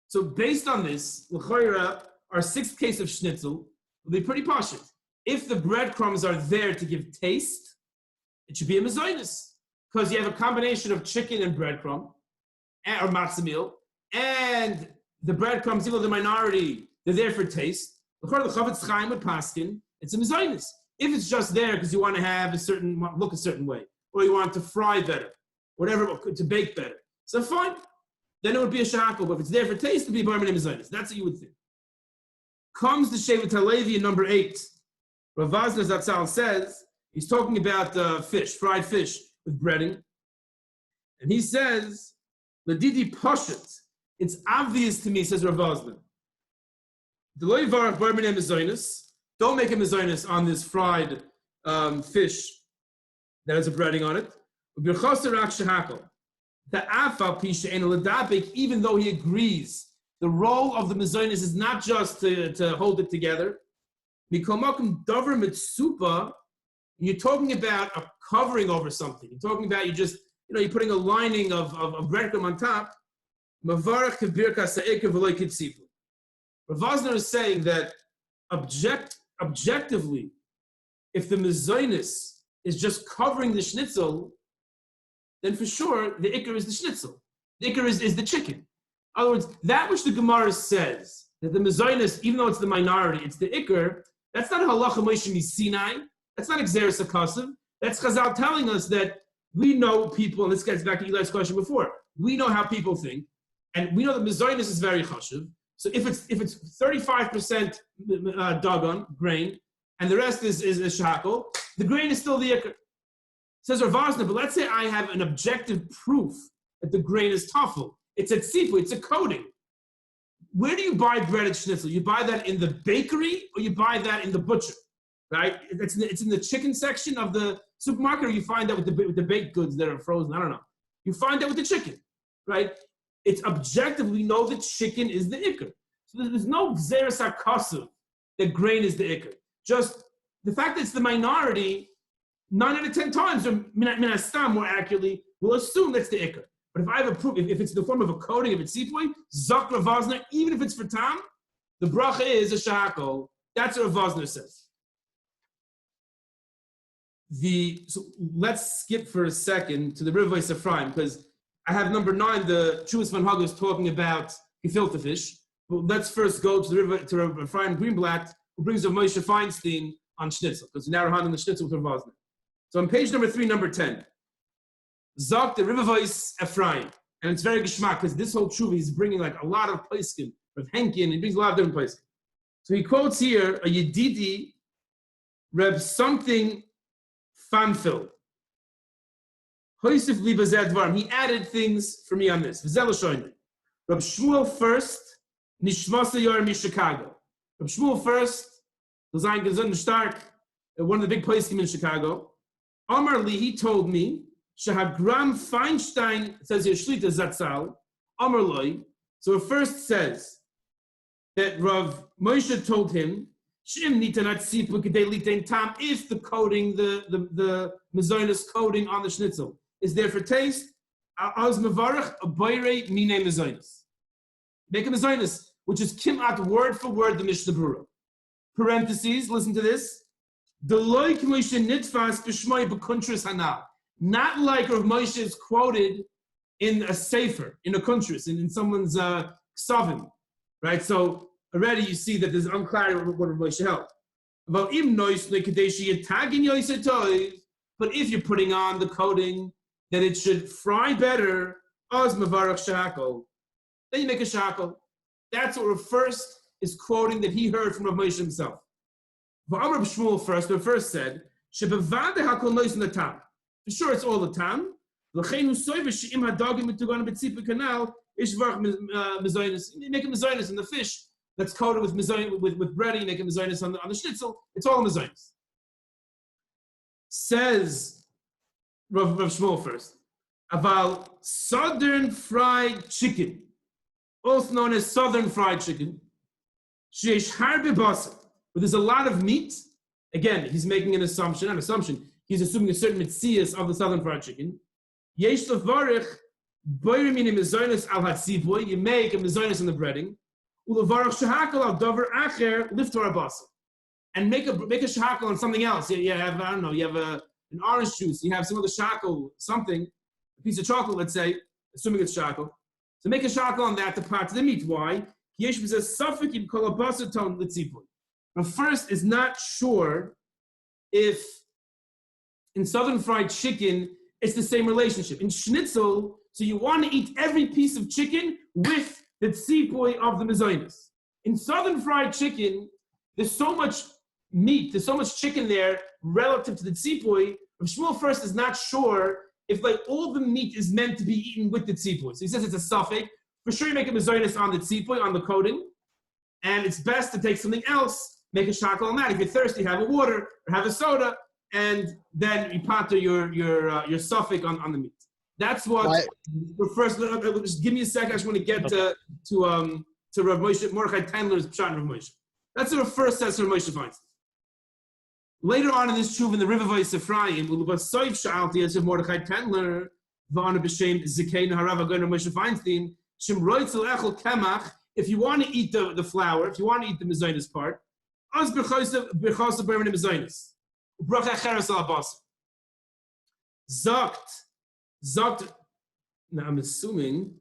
So based on this, l'choira, our 6th case of schnitzel will be pretty posh. If the breadcrumbs are there to give taste, it should be a Mizonos, because you have a combination of chicken and breadcrumb, or matzah meal, and the breadcrumbs, even though the minority, they're there for taste. L'choira, the Chavetz Chaim with Paskin, it's a Mizonos. If it's just there because you want to have look a certain way, or you want to fry better, whatever, to bake better, so fine. Then it would be a shahakal, but if it's there for taste, it would be a bar minim Mizonos. That's what you would think. Comes the Shevet HaLevi in number 8. Rav Vazner Zatzal says, he's talking about fish, fried fish with breading. And he says, Ladidi Poshet, it's obvious to me, says Rav Vazner. Deloy varach bar minim Mizonos. Don't make a Mizonos on this fried fish that has a breading on it. Berachos rak shahakal. The afal pisha and ladabik, even though he agrees, the role of the Mizonos is not just to hold it together. Mikomakum davar mitsupa, you're talking about a covering over something. You're talking about you're putting a lining of breadcrumb on top. Mavarach kibirka sa'ikar v'loy kitzifu. Rav Vazner is saying that objectively, if the Mizonos is just covering the schnitzel, then for sure the Ikar is the schnitzel. The Ikar is the chicken. In other words, that which the Gemara says, that the Mizonos, even though it's the minority, it's the Ikar, that's not halacha Moshe Sinai. That's not Xeris HaKasav. That's Chazal telling us that we know people, and this gets back to Eli's question before, we know how people think, and we know that Mizonos is very chashuv. So if it's 35% dagon, grain, and the rest is shakal, the grain is still the Ikar. Says Rav Vazner, but let's say I have an objective proof that the grain is tafel. It's at sifu, it's a coating. Where do you buy breaded schnitzel? You buy that in the bakery or you buy that in the butcher, right? It's in the chicken section of the supermarket, or you find that with the baked goods that are frozen. I don't know. You find that with the chicken, right? It's objective. We know that chicken is the Ikar. So there's no Xeris HaKasav that grain is the Ikar. Just the fact that it's the minority, 9 out of 10 times, or minastam more accurately, we'll assume that's the Ikar. But if I have a proof, if it's in the form of a coating, if it's sipui, zok Rav Vosner, even if it's for tam, the bracha is a shakol. That's what Rav Vosner says. So let's skip for a second to the Rivay Ephraim, because I have number 9, the Chuvas Van Hagel is talking about gefilte fish. But let's first go to the River to Rav Ephraim Greenblatt, who brings Rav Moshe Feinstein on Schnitzel, because now we're handling the Schnitzel with Rav Vosner. So on page number 3, number 10, Zok the Rivay Ephraim, and it's very geschmack because this whole Chuva is bringing like a lot of playskin, Rav Henkin, he brings a lot of different playskin. So he quotes here a Yedidi Reb something Fanfil. Hoisif liba zedvarm. He added things for me on this. Reb Shmuel first, Nishmasa Yormi Chicago. Reb Shmuel first, Zayin Gesund Stark, one of the big places in Chicago. Amar Li, he told me, Shahagram Feinstein, it says here, Shlita Zatzal, Amar Loi. So it first says that Rav Moshe told him, if the coating, the mezonus coating on the schnitzel is there for taste, az mevarach a boyrei mine mezonus. Make a mezonus, which is kimat word for word the Mishnah Berurah. Parentheses, listen to this. The loy Moshe nitfas b'shmoi b'kuntris hanal. Not like Rav Moshe is quoted in a sefer, in a kuntris, in someone's ksavim, right? So already you see that there's unclarity what Rav Moshe held. But if you're putting on the coating that it should fry better, then you make a shackle. That's what Rav first is quoting that he heard from Rav Moshe himself. Rav Shmuel first said, for sure it's all the tam. You make a mezonus in the fish that's coated with bread, you make a mezonus on the schnitzel. It's all a mezonus. Says Rav Shmuel first about southern fried chicken, also known as southern fried chicken. Sheish harbe basar, where there's a lot of meat. Again, he's making an assumption. He's assuming a certain mitzias of the southern fried chicken. Yesh levarich boyer mini mezonus al hatzivoy. You make a mezonus in the breading. Ulevarich shahakal al davar acher liftor abasa, and make a shahakal on something else. You have you have an orange juice. You have some other shahakal, something, a piece of chocolate, let's say, assuming it's shahakal. So make a shahakal on that to part of the meat. Why? Yesh says suffik in kol abasa ton litzivoy. But first is not sure if in southern fried chicken it's the same relationship. In schnitzel, so you want to eat every piece of chicken with the tzipui of the mezonus. In southern fried chicken, there's so much meat, there's so much chicken there relative to the tzipui. Shmuel first is not sure if like all the meat is meant to be eaten with the tzipui. So he says it's a suffix. For sure you make a mezonus on the tzipui, on the coating, and it's best to take something else, make a shackle on that. If you're thirsty, have a water or have a soda, and then you pater your suffix on the meat. That's what. First, just give me a second. I just want to get to Rav Moshe Mordechai Tendler's pshat Rav Moshe. That's what first says Rav Moshe finds. Later on in this tshuva in the Rivay Ephraim, Ulubasoif Sha'alti as Mordechai Tendler v'ana b'shem Zikein Harav Agon Moshe Feinstein Shem Roitzel Echel Kemach. If you want to eat the flour, if you want to eat the mezonus part, Az b'chosav b'rmin mezonus. Bracha cheres al abasa. Zokt. Now I'm assuming,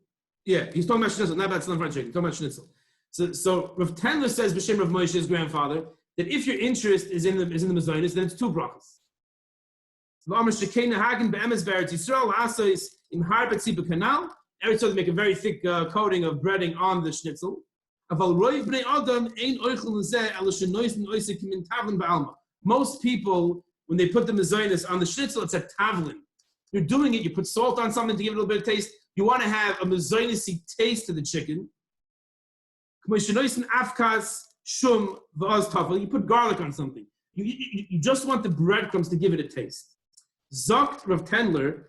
he's talking about schnitzel, not about southern fried chicken. He's talking about schnitzel. So Rav Tendler says b'shem Rav Moshe's grandfather that if your interest is in the mezonus, then it's 2 brachas. V'amar shekein hagen be'emes be'eretz Yisrael la'asos im har b'tzipa kanal. Eretz Yisrael make a very thick coating of breading on the schnitzel. Aval roiv bnei adam ein oichel l'zeh ala shenoisen oisik min tavlin ba'alma. Most people, when they put the mezonus on the schnitzel, it's a tavlin. You're doing it, you put salt on something to give it a little bit of taste. You want to have a mezonus-y taste to the chicken. You put garlic on something. You just want the breadcrumbs to give it a taste. Zokt Rav Tendler,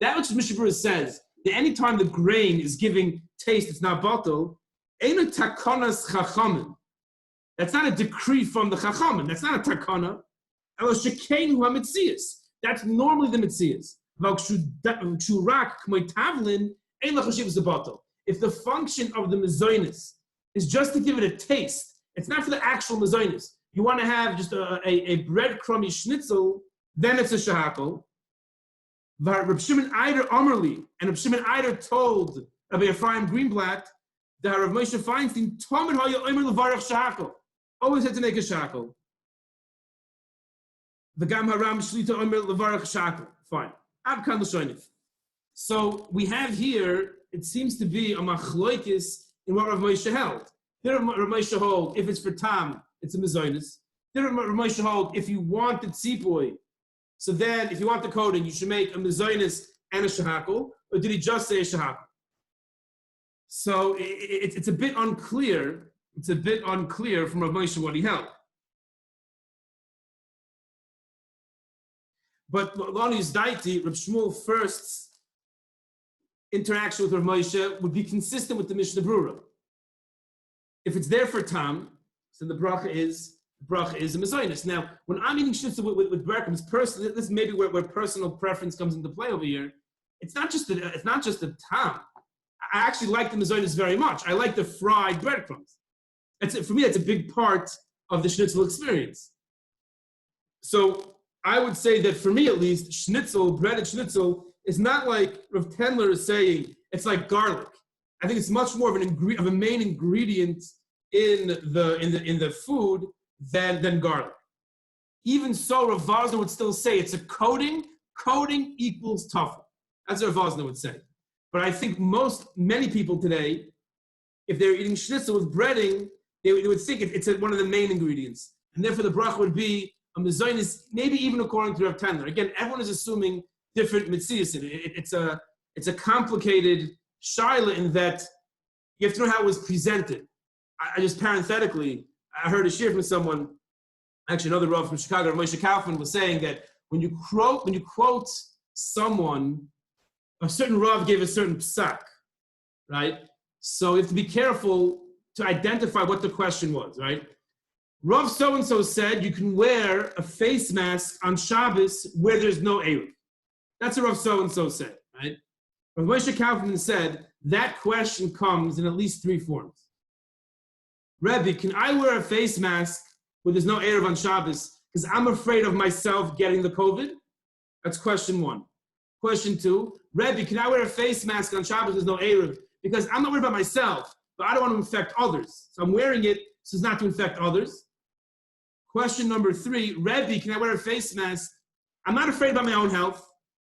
that which Mishnah Berurah says, that any time the grain is giving taste, it's not bottle. That's not a decree from the Chachamim. That's not a takana. That's normally the mitzias. If the function of the mezonis is just to give it a taste, it's not for the actual mezonis. You want to have just a breadcrumby schnitzel, then it's a shahakol. Reb Shimon Eider Amrli, and Reb Shimon Eider told Rabbi Ephraim Greenblatt that Rav Moshe Feinstein Talmud Haya Omer Levarach Shahakol, always had to make a shahakol. The Gam Haram Shlita Omer Levarach Shahakol. Fine. Abkan L'shoinif. So we have here, it seems to be a machloikis in what Rav Moshe held. There Rav Moshe hold, if it's for tam, it's a mezonis. There Rav Moshe hold, if you want the tzipui, so then if you want the coating, you should make a mezonis and a shahakol, or did he just say a shahakol? So it's a bit unclear. It's a bit unclear from Rav Moshe what he held. But Lani's Daiti, Rav Shmuel First's interaction with Rav Moshe would be consistent with the Mishnah Brura. If it's there for tam, so the bracha is a mezonis. Now, when I'm eating schnitzel with Berachos, this is maybe where personal preference comes into play over here. It's not just the tam. I actually like the mezonis very much. I like the fried breadcrumbs. For me, that's a big part of the schnitzel experience. So I would say that for me at least, breaded schnitzel, is not like Rav Tendler is saying it's like garlic. I think it's much more of a main ingredient in the food than garlic. Even so, Rav Vosner would still say it's a coating. Coating equals tuffle. That's what Rav Vosner would say. But I think many people today, if they're eating schnitzel with breading, they would think it's one of the main ingredients, and therefore the bracha would be a mezonis, maybe even according to Rav Tendler. Again, everyone is assuming different mitzias in it. It's a complicated shaila in that you have to know how it was presented. I just parenthetically, I heard a shir from someone, actually another Rav from Chicago, Moshe Kaufman, was saying that when you quote someone, a certain Rav gave a certain psak, right? So you have to be careful to identify what the question was, right? Rav so-and-so said you can wear a face mask on Shabbos where there's no Eruv. That's what Rav so-and-so said, right? Rav Moshe Kaufman said that question comes in at least 3 forms. Rebbe, can I wear a face mask where there's no Eruv on Shabbos because I'm afraid of myself getting the COVID? That's question 1. Question 2, Rebbe, can I wear a face mask on Shabbos there's no Eruv because I'm not worried about myself, but I don't want to infect others. So I'm wearing it so as not to infect others. Question number 3, Rebbe, can I wear a face mask? I'm not afraid about my own health.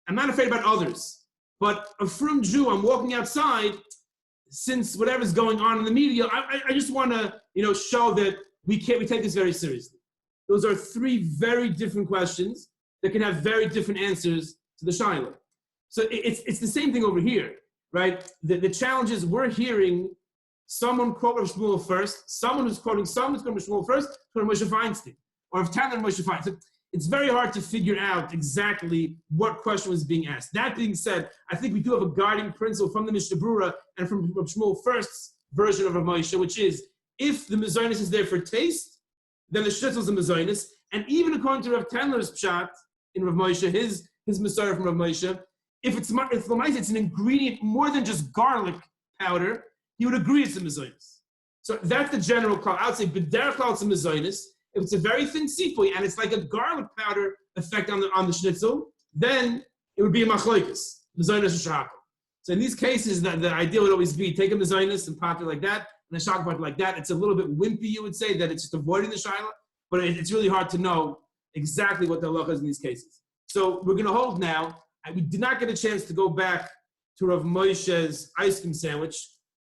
I'm not afraid about others. But a frum Jew, I'm walking outside, since whatever's going on in the media, I just want to, show that we take this very seriously. Those are 3 very different questions that can have very different answers to the shaila. So it's the same thing over here, right? The challenge is we're hearing someone quote Rav Shmuel first, someone's quoting Rav Shmuel first, quoting Moshe Feinstein, or if Tanner and Moshe Feinstein. It's very hard to figure out exactly what question was being asked. That being said, I think we do have a guiding principle from the Mishnah Brura and from Rav Shmuel first's version of Rav Moshe, which is if the mezonis is there for taste, then the schnitzel is a mezonis. And even according to Rav Tendler's pshat in Rav Moshe, his Messiah from Rav Moshe, if it's an ingredient more than just garlic powder, he would agree it's a mezonis. So that's the general call. I would say b'derech klal it's a mezonis. If it's a very thin sipui and it's like a garlic powder effect on the schnitzel, then it would be a machloikus, mezonis or shahakol. So in these cases, the idea would always be take a mezonis and pop it like that, and a shahakol like that. It's a little bit wimpy, you would say, that it's just avoiding the shaila, but it's really hard to know exactly what the halacha is in these cases. So we're going to hold now. We did not get a chance to go back to Rav Moshe's ice cream sandwich,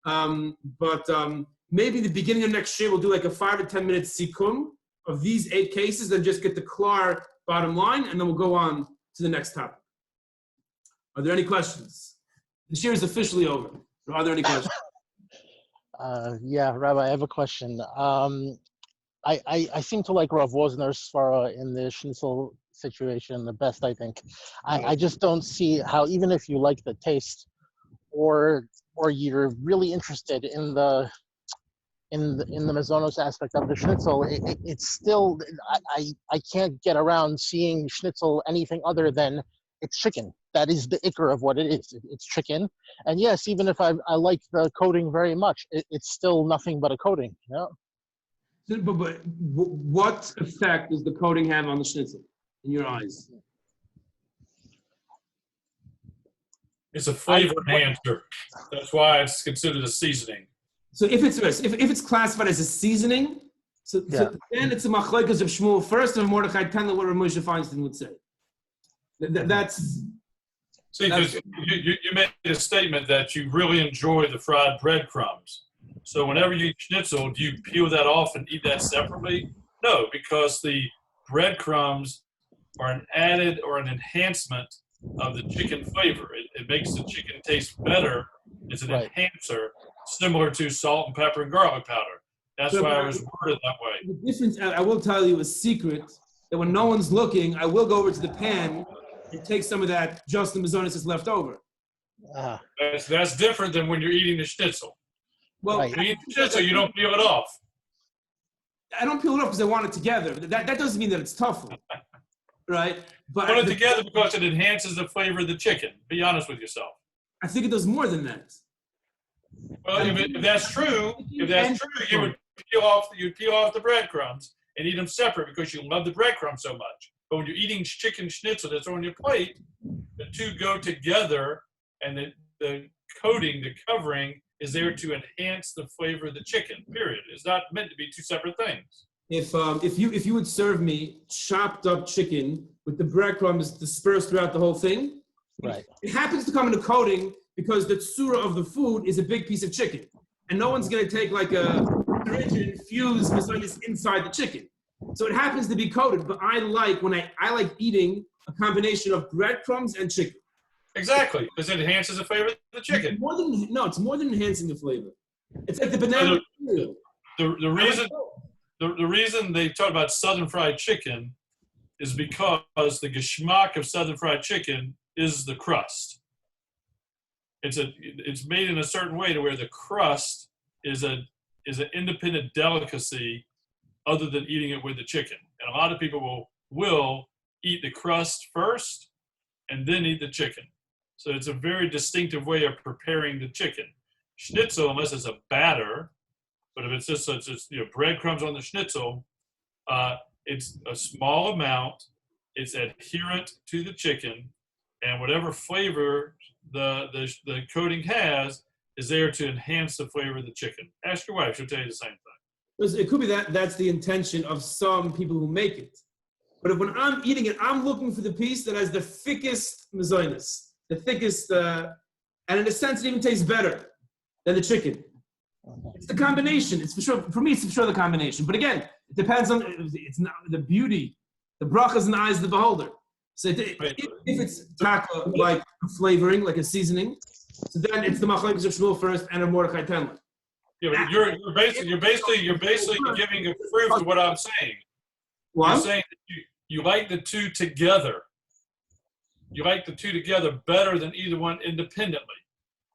but maybe the beginning of next year we'll do like a 5 or 10 minute sikum of these 8 cases and just get the klar bottom line, and then we'll go on to the next topic. Are there any questions? The year is officially over. Are there any questions? Yeah, Rabbi, I have a question. I seem to like Rav Wosner's svara in the schnitzel situation the best, I think. I just don't see how, even if you like the taste or you're really interested in the in the Mazonos aspect of the schnitzel, it's still, I can't get around seeing schnitzel anything other than it's chicken. That is the Ikar of what it is. It's chicken. And yes, even if I like the coating very much, it's still nothing but a coating. You know? But what effect does the coating have on the schnitzel in your eyes? It's a flavor enhancer. That's why it's considered a seasoning. So if it's classified as a seasoning, so then it's a machlokes of Shmuel first and Mordechai Tendler, what Moshe Feinstein would say. That's. See, because you made a statement that you really enjoy the fried breadcrumbs. So whenever you eat schnitzel, do you peel that off and eat that separately? No, because the breadcrumbs are an added or an enhancement of the chicken flavor. It makes the chicken taste better. It's an enhancer, similar to salt and pepper and garlic powder. That's why I was worded that way. The difference, I will tell you a secret, that when no one's looking, I will go over to the pan and take some of that just the mazonis that's left over. That's different than when you're eating the schnitzel. Well, when you eat the schnitzel, you don't peel it off. I don't peel it off because I want it together. That doesn't mean that it's tough, right? But put it together because it enhances the flavor of the chicken. Be honest with yourself. I think it does more than that. Well, if that's true, you would peel off the breadcrumbs and eat them separate because you love the breadcrumbs so much. But when you're eating chicken schnitzel that's on your plate, the two go together, and the coating, the covering, is there to enhance the flavor of the chicken. Period. It's not meant to be two separate things. If you would serve me chopped up chicken with the breadcrumbs dispersed throughout the whole thing, right? It happens to come in a coating because the tsura of the food is a big piece of chicken, and no one's going to take like a syringe and infuse mazonis inside the chicken. So it happens to be coated. But I like eating a combination of breadcrumbs and chicken. Exactly, because it enhances the flavor of the chicken. It's more than enhancing the flavor. It's like the banana. The reason they talk about Southern fried chicken is because the geschmack of Southern fried chicken is the crust. It's made in a certain way to where the crust is an independent delicacy other than eating it with the chicken. And a lot of people will eat the crust first and then eat the chicken. So it's a very distinctive way of preparing the chicken. Schnitzel, unless it's a batter, but if it's just breadcrumbs on the schnitzel, it's a small amount. It's adherent to the chicken, and whatever flavor the coating has is there to enhance the flavor of the chicken. Ask your wife; she'll tell you the same thing. It could be that's the intention of some people who make it. But when I'm eating it, I'm looking for the piece that has the thickest mazonis, the thickest, and in a sense, it even tastes better than the chicken. It's the combination. It's for sure. For me, it's for sure the combination. But again, it depends on. It's not the beauty, the brachas in the eyes of the beholder. So if it's taka like a flavoring, like a seasoning, so then it's the machlokes of Shmuel first and a Mordechai Tendler. Yeah, but you're basically giving a proof to what I'm saying. What? You're saying that you like the two together. You like the two together better than either one independently.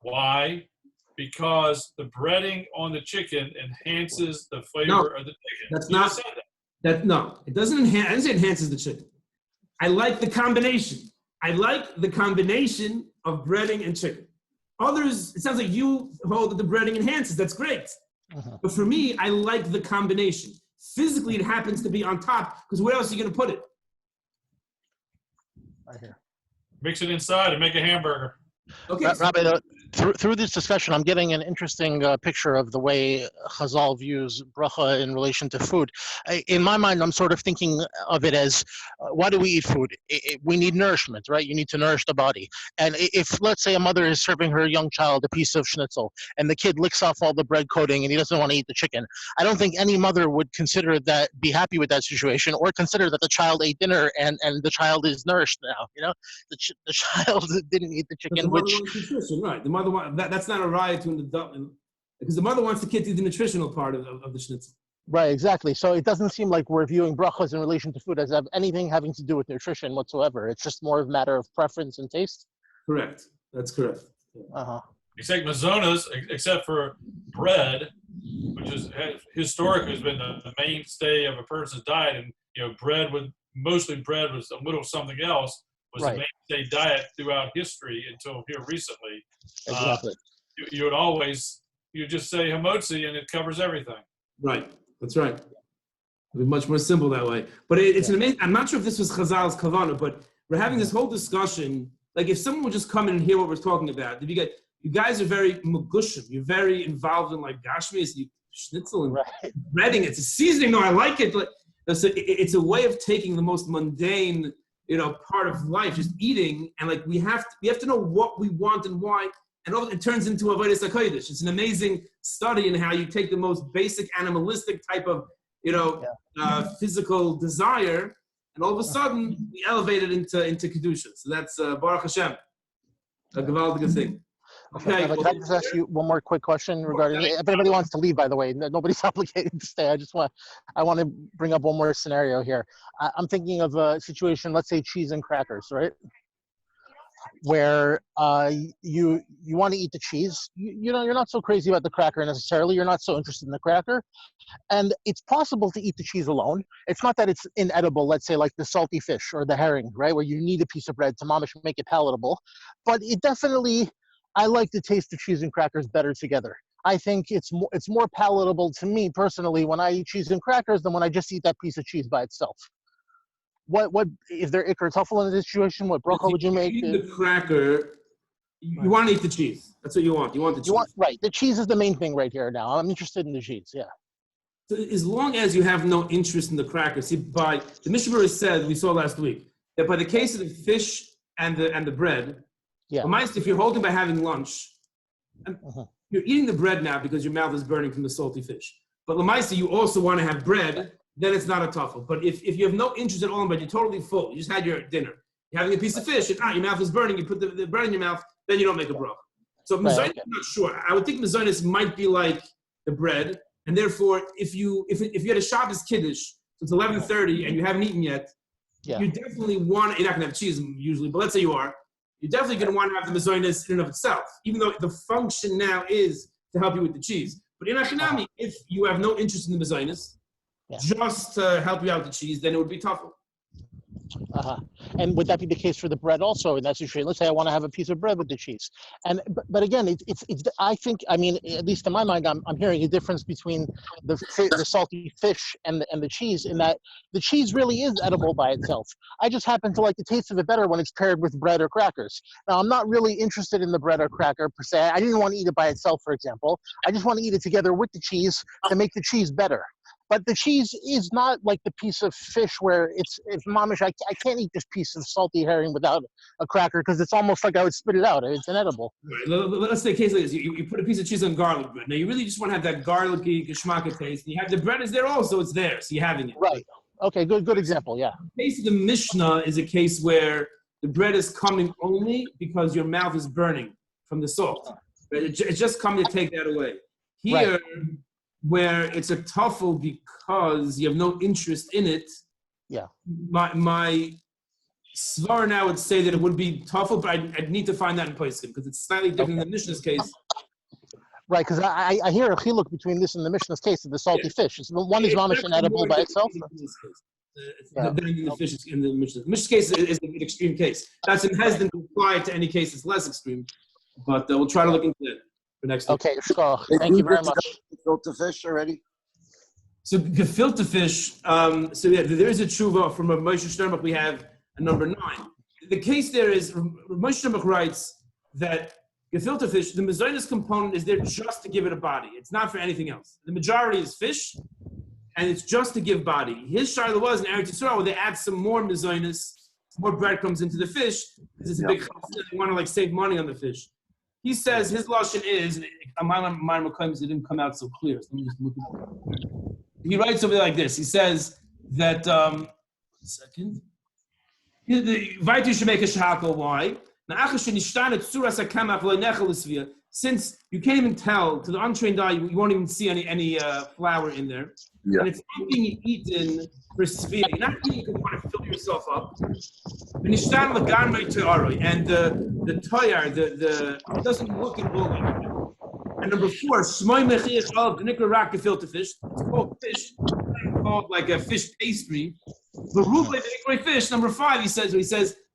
Why? Because the breading on the chicken enhances the flavor of the chicken. That's not. It doesn't enhance. I didn't say it enhances the chicken. I like the combination. I like the combination of breading and chicken. Others, it sounds like you hold that the breading enhances. That's great. Uh-huh. But for me, I like the combination. Physically, it happens to be on top, because where else are you going to put it? Right here. Mix it inside and make a hamburger. Okay. Rabbi, through this discussion, I'm getting an interesting picture of the way Chazal views bracha in relation to food. In my mind, I'm sort of thinking of it as, why do we eat food? We need nourishment, right? You need to nourish the body. And if, let's say, a mother is serving her young child a piece of schnitzel, and the kid licks off all the bread coating, and he doesn't want to eat the chicken, I don't think any mother would be happy with that situation, or consider that the child ate dinner and the child is nourished now. You know, the child didn't eat the chicken, right. The mother that's not a riot to an adult, because the mother wants the kid to eat the nutritional part of the schnitzel. Right, exactly. So it doesn't seem like we're viewing brachas in relation to food as anything having to do with nutrition whatsoever. It's just more of a matter of preference and taste. Correct. That's correct. Yeah. except mazonas, except for bread, which is historically has been the mainstay of a person's diet, and bread with mostly bread with a little something else was the mainstay diet throughout history until here recently. Exactly. You would always just say hamotzi and it covers everything. Right. That's right. It'd be much more simple that way. But it's an amazing. I'm not sure if this was Chazal's kavanah, but we're having this whole discussion. Like if someone would just come in and hear what we're talking about, if you guys are very magushim, you're very involved in like gashmis, you schnitzel and breading. It's a seasoning. No, I like it. It's a way of taking the most mundane, part of life, just eating, and like we have to know what we want and why, and it turns into avodas hakodesh. It's an amazing study in how you take the most basic animalistic type of physical desire, and all of a sudden we elevate it into kedusha. So that's Baruch Hashem, a gewaldige thing. Okay. Can I just ask you one more quick question regarding? If anybody wants to leave, by the way, nobody's obligated to stay. I want to bring up one more scenario here. I'm thinking of a situation, let's say cheese and crackers, right? Where you want to eat the cheese, you're not so crazy about the cracker necessarily. You're not so interested in the cracker, and it's possible to eat the cheese alone. It's not that it's inedible. Let's say like the salty fish or the herring, right, where you need a piece of bread to mamish make it palatable. But it definitely, I like the taste of cheese and crackers better together. I think it's more palatable to me personally when I eat cheese and crackers than when I just eat that piece of cheese by itself. What is there Ikar Vetafel in this situation? What bracha would you make? You eat the cracker. You want to eat the cheese. That's what you want. You want the cheese. Right. The cheese is the main thing right here now. I'm interested in the cheese. Yeah. So as long as you have no interest in the cracker, see, by the Mishnah Berurah said, we saw last week, that by the case of the fish and the bread, if you're holding by having lunch, you're eating the bread now because your mouth is burning from the salty fish. But Lamaisa, you also want to have bread. Then it's not a tuffle. But if you have no interest at all in bread, you're totally full. You just had your dinner. You're having a piece of fish, and your mouth is burning. You put the bread in your mouth, then you don't make a bracha. So Mazonis, I'm not sure. I would think Mazonis might be like the bread, and therefore, if you had a Shabbos Kiddush, so it's 11:30, and you haven't eaten yet, you definitely want. You're not gonna have cheese usually, but let's say you are. You're definitely gonna want to have the Mazonis in and of itself, even though the function now is to help you with the cheese. But in Achinami, if you have no interest in the Mazonis, just to help you out with the cheese, then it would be tougher. And would that be the case for the bread also in that situation? Let's say I want to have a piece of bread with the cheese. But again, it's I think, I mean, at least in my mind, I'm hearing a difference between the salty fish and the cheese, in that the cheese really is edible by itself. I just happen to like the taste of it better when it's paired with bread or crackers. Now, I'm not really interested in the bread or cracker per se. I didn't want to eat it by itself, for example. I just want to eat it together with the cheese to make the cheese better. But the cheese is not like the piece of fish where it's mamish. I can't eat this piece of salty herring without a cracker because it's almost like I would spit it out. It's inedible. Right. Let's say a case like this. You put a piece of cheese on garlic bread. Now you really just want to have that garlicky geschmacka taste. And you have the bread is there also. It's there. So you're having it. Right. Okay. Good example. Yeah. The case of the Mishnah is a case where the bread is coming only because your mouth is burning from the salt. Right? It's just coming to take that away. Here, where it's a tuffle because you have no interest in it. Yeah. My svar now would say that it would be tuffle, but I'd need to find that in Poskim because it's slightly different in the Mishnah's case. Right, because I hear a chiluk between this and the Mishnah's case of the salty fish. One is mamish and edible by itself. In the fish in the Mishnah. The Mishnah's case is an extreme case. That's in hesitant to apply to any case that's less extreme, but we'll try to look into it. For next okay, thank you very much. Gefilte fish already? So gefilte fish, there is a tshuva from Moshe Sternbach we have a number 9. The case there is, Moshe Sternbach writes that gefilte fish, the mazonis component is there just to give it a body. It's not for anything else. The majority is fish, and it's just to give body. His shayla was in Eretz Yisrael where they add some more mazonis, more breadcrumbs into the fish, because it's a big chassid, they want to save money on the fish. He says his lashon is, my claims it didn't come out so clear. So let me just look it up. He writes over there like this. He says that since you can't even tell to the untrained eye, you won't even see any flour in there. Yeah. And it's not being eaten for sphere. You're not eating because you want to fill yourself up. And the toyar, it doesn't look at all like that. And number 4, shmoy mechiach of the nikra gefilte fish. It's called fish. It's not called like a fish pastry. The rule the nikra fish. Number 5, he says,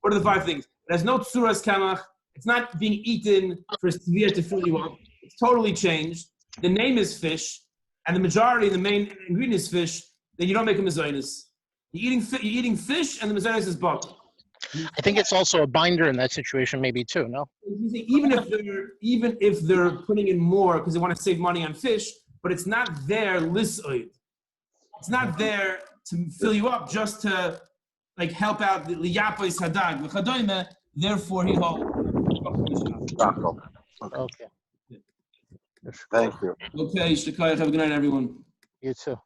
what are the 5 things? It has no tsuras kamach. It's not being eaten for severe to fill you up. It's totally changed. The name is fish, and the majority, the main ingredient is fish. Then you don't make a mezainis. You're eating fish, and the mezainis is buck. I think it's also a binder in that situation, maybe too. No. Even if they're putting in more because they want to save money on fish, but it's not there lisoid. It's not there to fill you up, just to like help out the liyapos hadag v'chadoyme. Therefore, he holds. Okay. Thank you. Okay, Shtakai, have a good night, everyone. You too.